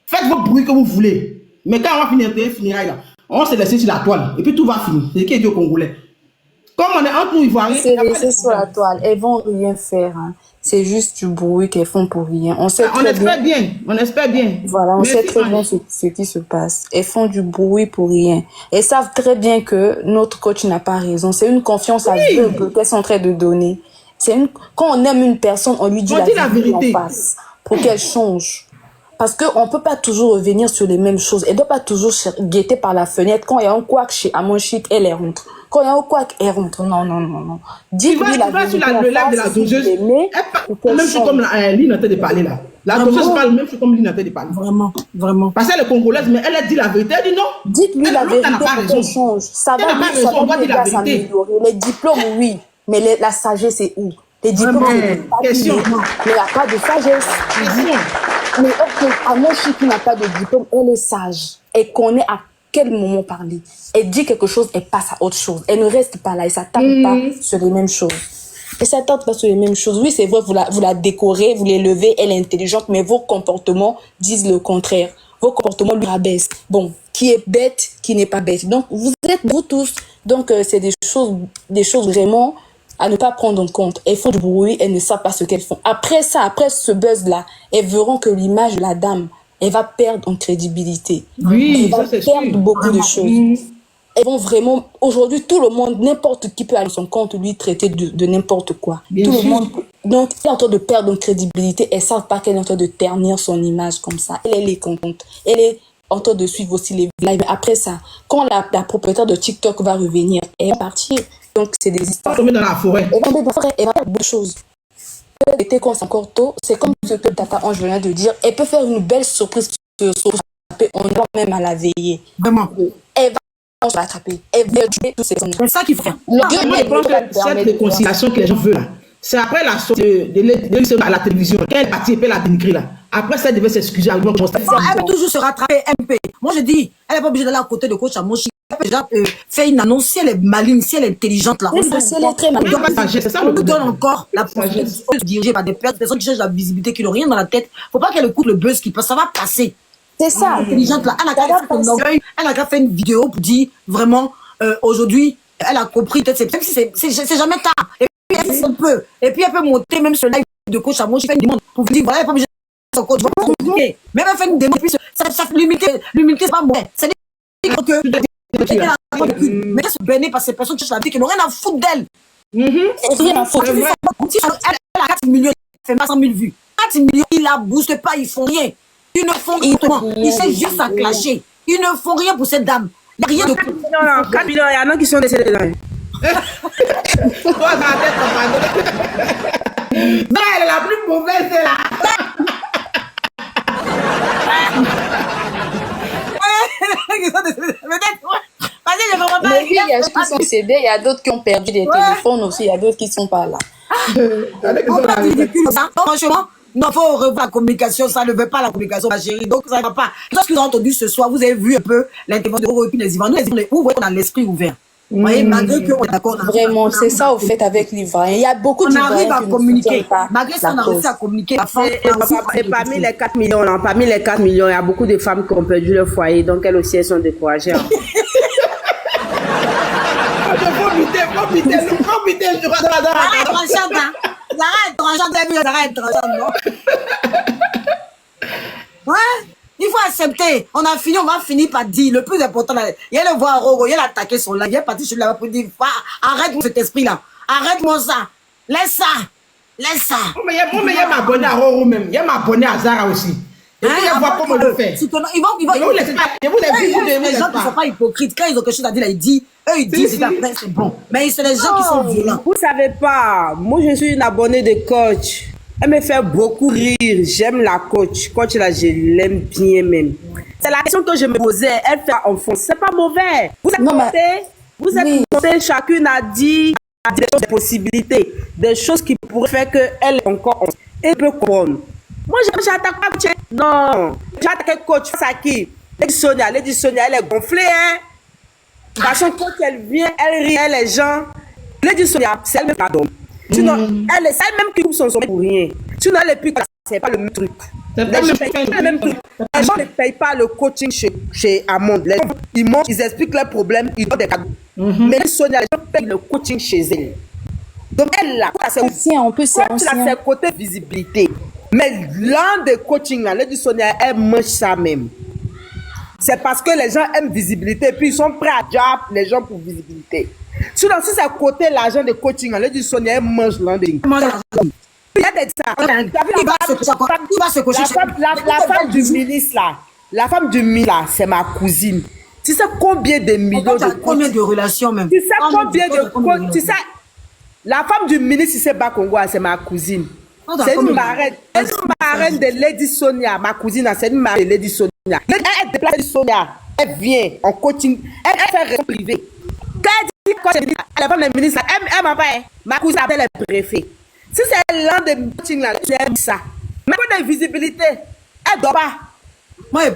faites vos bruits que vous voulez. Mais quand on va finir là, on se laisse sur la toile. Et puis tout va finir. C'est ce qui est dit aux Congolais. Comme on est entre nous, Ivoiriens. C'est laissé sur la toile. Elles vont rien faire. Hein. C'est juste du bruit qu'elles font pour rien. On espère bien. On espère bien. Voilà, on sait très bien ce qui se passe. Elles font du bruit pour rien. Elles savent très bien que notre coach n'a pas raison. C'est une confiance aveugle qu'elles sont en train de donner. Quand on aime une personne, on lui dit la vérité en face pour qu'elle change. Parce qu'on ne peut pas toujours revenir sur les mêmes choses. Elle ne doit pas toujours guetter par la fenêtre. Quand il y a un couac chez Amon Chic, elle rentre. Quand il y a un couac, elle rentre. Non. Dis-lui la vérité en le live de la doseuse. Même chose comme Lynn a de parler là. La doseuse parle même chose comme Lynn a de parler. Vraiment. Parce qu'elle est congolaise, mais elle a dit la vérité. Elle dit non. Dites-lui la vérité pour qu'elle change. Ça va lui s'améliorer. Les diplômes, oui. Mais la sagesse, c'est où? Les diplômes, c'est pas question. Mais il n'y a pas de sagesse. Mais ok, Amon Chic n'a pas de diplôme, elle est sage. Elle connaît à quel moment parler. Elle dit quelque chose, elle passe à autre chose. Elle ne reste pas là, elle ne s'attarde pas sur les mêmes choses. Elle ne s'attarde pas sur les mêmes choses. Oui, c'est vrai, vous la décorez, vous l'élevez, elle est intelligente, mais vos comportements disent le contraire. Vos comportements lui rabaissent. Bon, qui est bête, qui n'est pas bête. Donc, vous êtes vous tous. Donc, c'est des choses vraiment à ne pas prendre en compte. Elles font du bruit, elles ne savent pas ce qu'elles font. Après ça, après ce buzz-là, elles verront que l'image de la dame, elle va perdre en crédibilité. Oui, elle va perdre beaucoup de choses. Elles vont vraiment, aujourd'hui, tout le monde, n'importe qui peut aller sur son compte, lui traiter de n'importe quoi. Tout le monde. Donc, elle est en train de perdre en crédibilité. Elles ne savent pas qu'elle est en train de ternir son image comme ça. Elle est contente. Elle est en train de suivre aussi les lives. Après ça, quand la propriétaire de TikTok va revenir, elle va partir. Donc, c'est des histoires. Elle va tomber dans la forêt. Elle va tomber dans la forêt. Elle va faire beaucoup de choses. L'été, quand c'est encore tôt, c'est comme ce que Tata Ange venait de dire. Elle peut faire une belle surprise. On va même à la veiller. Vraiment. Elle va je vais attraper. Elle veut tuer tous ces hommes. C'est ça qu'il faut faire. Moi, je pense que cette réconciliation que les gens veulent, là, c'est après la sortie de l'émission à la télévision, quand elle partit et puis elle a dénigré là. Après ça, elle devait s'excuser. Elle elle peut toujours se rattraper MP. Moi, je dis, elle n'est pas obligée d'aller à côté de coach Amonchi. Elle peut déjà faire une annonce. Si elle est maligne, si elle est intelligente, là. C'est ça, si elle est très maligne. On nous donne encore la possibilité de se diriger par des personnes qui cherchent la visibilité, qui n'ont rien dans la tête. Faut pas qu'elle écoute le buzz qui passe. Ça va passer. C'est ça. Intelligente, là. Elle a qu'à faire une vidéo pour dire vraiment, aujourd'hui, elle a compris. Peut-être c'est jamais tard. Et puis, elle peut. Et puis, elle peut monter même sur le live de coach Amonchi. Fait une demande pour vous dire, voilà, elle n'est pas obligée son coach va compliquer. Même elle fait une démo, ça l'humilité, c'est pas bon. C'est dire que mais elle se bénit par ces personnes qui cherchent la vie, qui n'ont rien à foutre d'elle. Rien à foutre. Elle a 4 millions, elle fait pas 100 000 vues. 4 millions, ils la boostent pas, ils font rien. Ils ne font rien. Ils essaient juste à clasher. Ils ne font rien pour cette dame. Il n'y a rien de 4 millions, il y en a qui sont décédés dedans. Non, elle est la plus mauvaise, c'est là. Mais oui, il y a ceux qui sont décédés, il y a d'autres qui ont perdu des téléphones aussi, il y a d'autres qui ne sont pas là. On peut ridicule ça. Franchement, non, faut revoir la communication, ça ne veut pas la communication, ma chérie. Donc, ça ne va pas. Lorsque vous avez entendu ce soir, vous avez vu un peu l'intervention de Roro et puis les Ivoiriens. Nous, les Ivoiriens, vous voyez qu'on a l'esprit ouvert. Vous voyez, malgré qu'on est d'accord. Vraiment, c'est ça au fait avec l'Ivoirien. Il y a beaucoup d'Ivoiriens. On arrive à communiquer. Malgré ça, on a réussi réussi à communiquer. Et parmi les 4 millions, là, parmi les 4 millions, il y a beaucoup de femmes qui ont perdu leur foyer, donc elles aussi, elles sont découragées. Hein. Faut piter, je crois, dans la Arrête, tranchante, hein. Arrête, tranchante, non? Ouais? Il faut accepter. On a fini, on va finir par dire. Le plus important, il y a le voir Roro, il y a l'attaquer son live, il y a parti sur la pour dire, arrête-moi cet esprit-là. Arrête-moi ça. Laisse ça. Laisse ça. Mais il y a m'abonner à Roro même. Il y a m'abonner à Zara aussi. Et puis, il voir comment le faire. Ils vont les gens qui ne sont pas hypocrites. Quand ils ont quelque chose à dire, là, ils disent, eux, ils disent, après, c'est bon. Mais c'est les gens qui sont violents. Vous savez pas, moi, je suis une abonnée de coach. Elle me fait beaucoup rire. J'aime la coach. Coach, là, je l'aime bien même. C'est la question que je me posais. Elle fait enfant. C'est pas mauvais. Vous êtes monté, chacune a dit des possibilités, des choses qui pourraient faire qu'elle est encore enceinte. Elle peut comprendre. Moi, j'attaque pas coach. Non. J'attaque coach face à qui? Lady Sonia, elle est gonflée, hein. Parce que quand elle vient, elle rit, elle est gens. Lady Sonia, c'est elle-même pardon. Sinon, elle est celle-même qui coupe son sommeil pour rien. Sinon, elle est plus c'est pas le même truc. Les gens ne payent pas le coaching chez Amond. Les gens, ils montent, ils expliquent leurs problèmes, ils donnent des cadeaux. Mais Sonia, les gens payent le coaching chez elle. Donc, elle, là, c'est ses côtés visibilité. Mais l'un des coachings, là, Lady Sonia, elle mange ça même. C'est parce que les gens aiment visibilité, puis ils sont prêts à job les gens pour visibilité. Sinon, si c'est côté l'argent de coaching, Lady Sonia, elle mange l'un des. Il y a des ça. La femme du ministre, là, la femme du ministre, là, c'est ma cousine. Tu sais combien de millions de relations même. Tu sais combien de. Tu sais, la femme du ministre, si c'est Bakongo, c'est ma cousine. C'est une marraine. C'est une marraine de Lady Sonia. Ma cousine, c'est une marraine de Lady Sonia. Elle déplace Lady Sonia. Elle vient en coaching. Elle fait raison privée. Quand elle dit quoi, elle va le ministre. Elle m'a pas. Ma cousine appelle le préfet. Si c'est l'un des coaching là, elle aime ça. Mais quand elle visibilité, elle doit pas. Moi, elle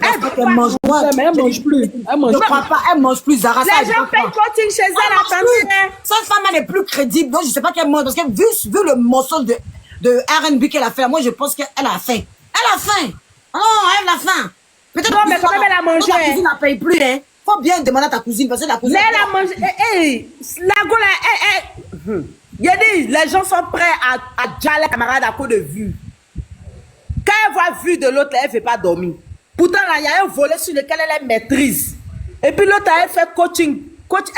mange moins. Mais elle mange plus. Je crois pas. Elle mange plus. Zara, les gens payent coaching chez elle. Attendez. Cette femme, elle est plus crédible. Donc, je sais pas qu'elle mange. Parce que vu le morceau de R&B qu'elle a fait, moi, je pense qu'elle a faim. Elle a faim. Oh, elle a faim. Peut-être non, mais quand même, elle a mangé. Ta cousine ne paye plus, hein. Faut bien demander à ta cousine, parce que la cousine. Mais elle a mangé. La go, là, il y a dit, les gens sont prêts à jaller camarade à coup de vue. Quand elle voit vue de l'autre, elle ne fait pas dormir. Pourtant, là, il y a un volet sur lequel elle maîtrise. Et puis l'autre, elle fait coaching.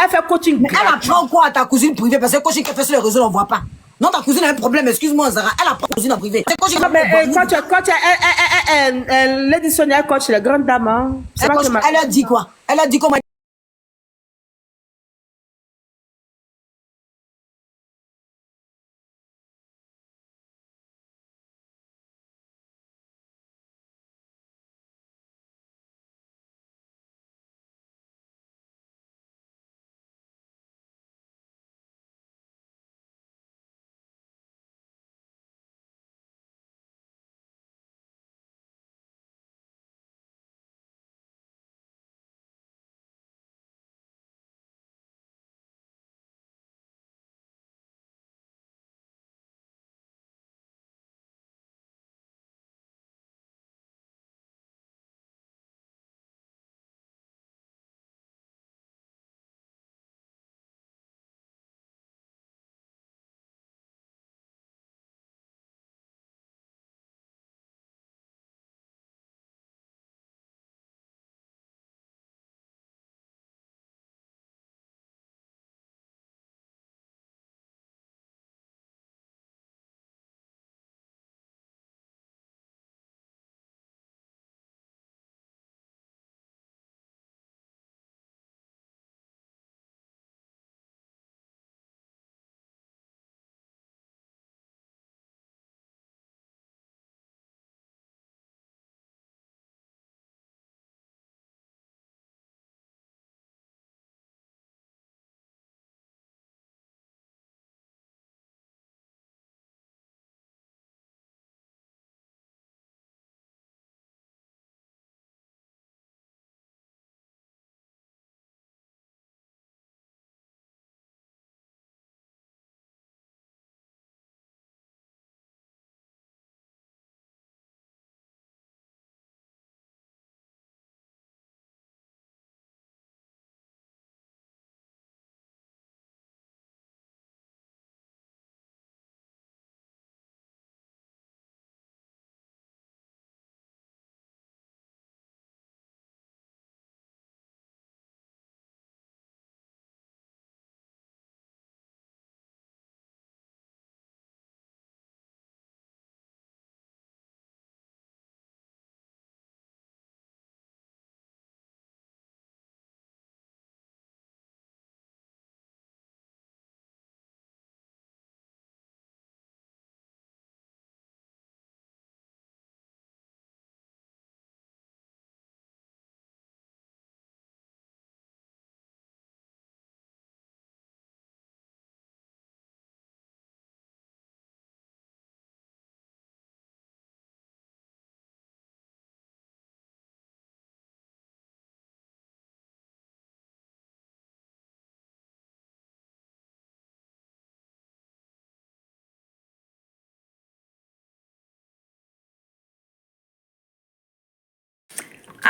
Elle fait coaching. Mais elle apprend quoi à ta cousine privée? Parce que coaching qu'elle fait sur les réseaux, on ne voit pas. Non, ta cousine a un problème, excuse-moi, Zara. Elle apprend cousine en privé. Quand Lady Sonia coach les grandes dames, hein. Elle a dit quoi? Elle a dit comment?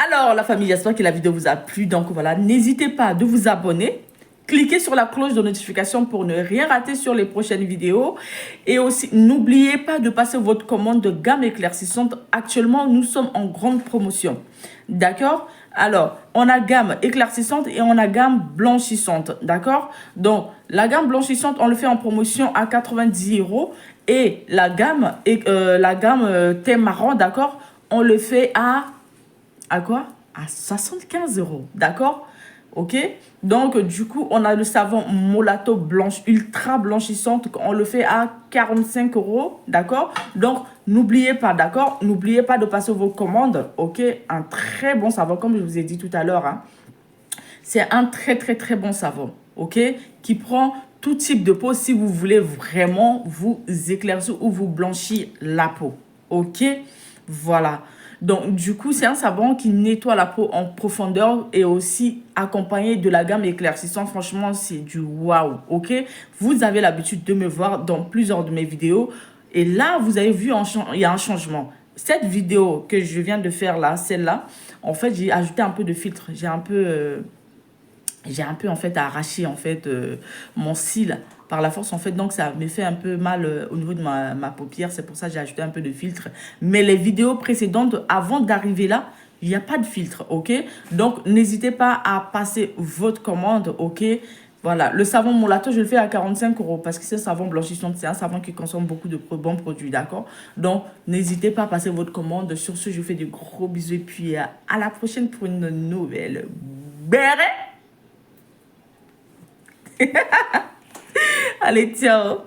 Alors, la famille, j'espère que la vidéo vous a plu. Donc, voilà, n'hésitez pas de vous abonner. Cliquez sur la cloche de notification pour ne rien rater sur les prochaines vidéos. Et aussi, n'oubliez pas de passer votre commande de gamme éclaircissante. Actuellement, nous sommes en grande promotion. D'accord? Alors, on a gamme éclaircissante et on a gamme blanchissante. D'accord? Donc, la gamme blanchissante, on le fait en promotion à 90 €. Et la gamme thé marron, d'accord? On le fait à quoi? À 75 €. D'accord? Ok, donc du coup on a le savon Molato blanche ultra blanchissante, on le fait à 45 €, d'accord? Donc n'oubliez pas, d'accord, n'oubliez pas de passer vos commandes. Ok, un très bon savon comme je vous ai dit tout à l'heure, hein. C'est un très bon savon, ok, qui prend tout type de peau si vous voulez vraiment vous éclaircir ou vous blanchir la peau. Ok, voilà. Donc, du coup, c'est un savon qui nettoie la peau en profondeur et aussi accompagné de la gamme éclaircissante. Franchement, c'est du waouh, ok? Vous avez l'habitude de me voir dans plusieurs de mes vidéos. Et là, vous avez vu, il y a un changement. Cette vidéo que je viens de faire là, celle-là, en fait, j'ai ajouté un peu de filtre. J'ai un peu en fait arraché en fait mon cil par la force en fait, donc ça me fait un peu mal au niveau de ma paupière. C'est pour ça que j'ai ajouté un peu de filtre. Mais les vidéos précédentes, avant d'arriver là, il n'y a pas de filtre, ok? Donc n'hésitez pas à passer votre commande, ok? Voilà, le savon Molato, je le fais à 45 € parce que c'est un savon blanchissant, c'est un savon qui consomme beaucoup de bons produits, d'accord? Donc, n'hésitez pas à passer votre commande. Sur ce, je vous fais de gros bisous et puis à la prochaine pour une nouvelle béret. Allez, ciao.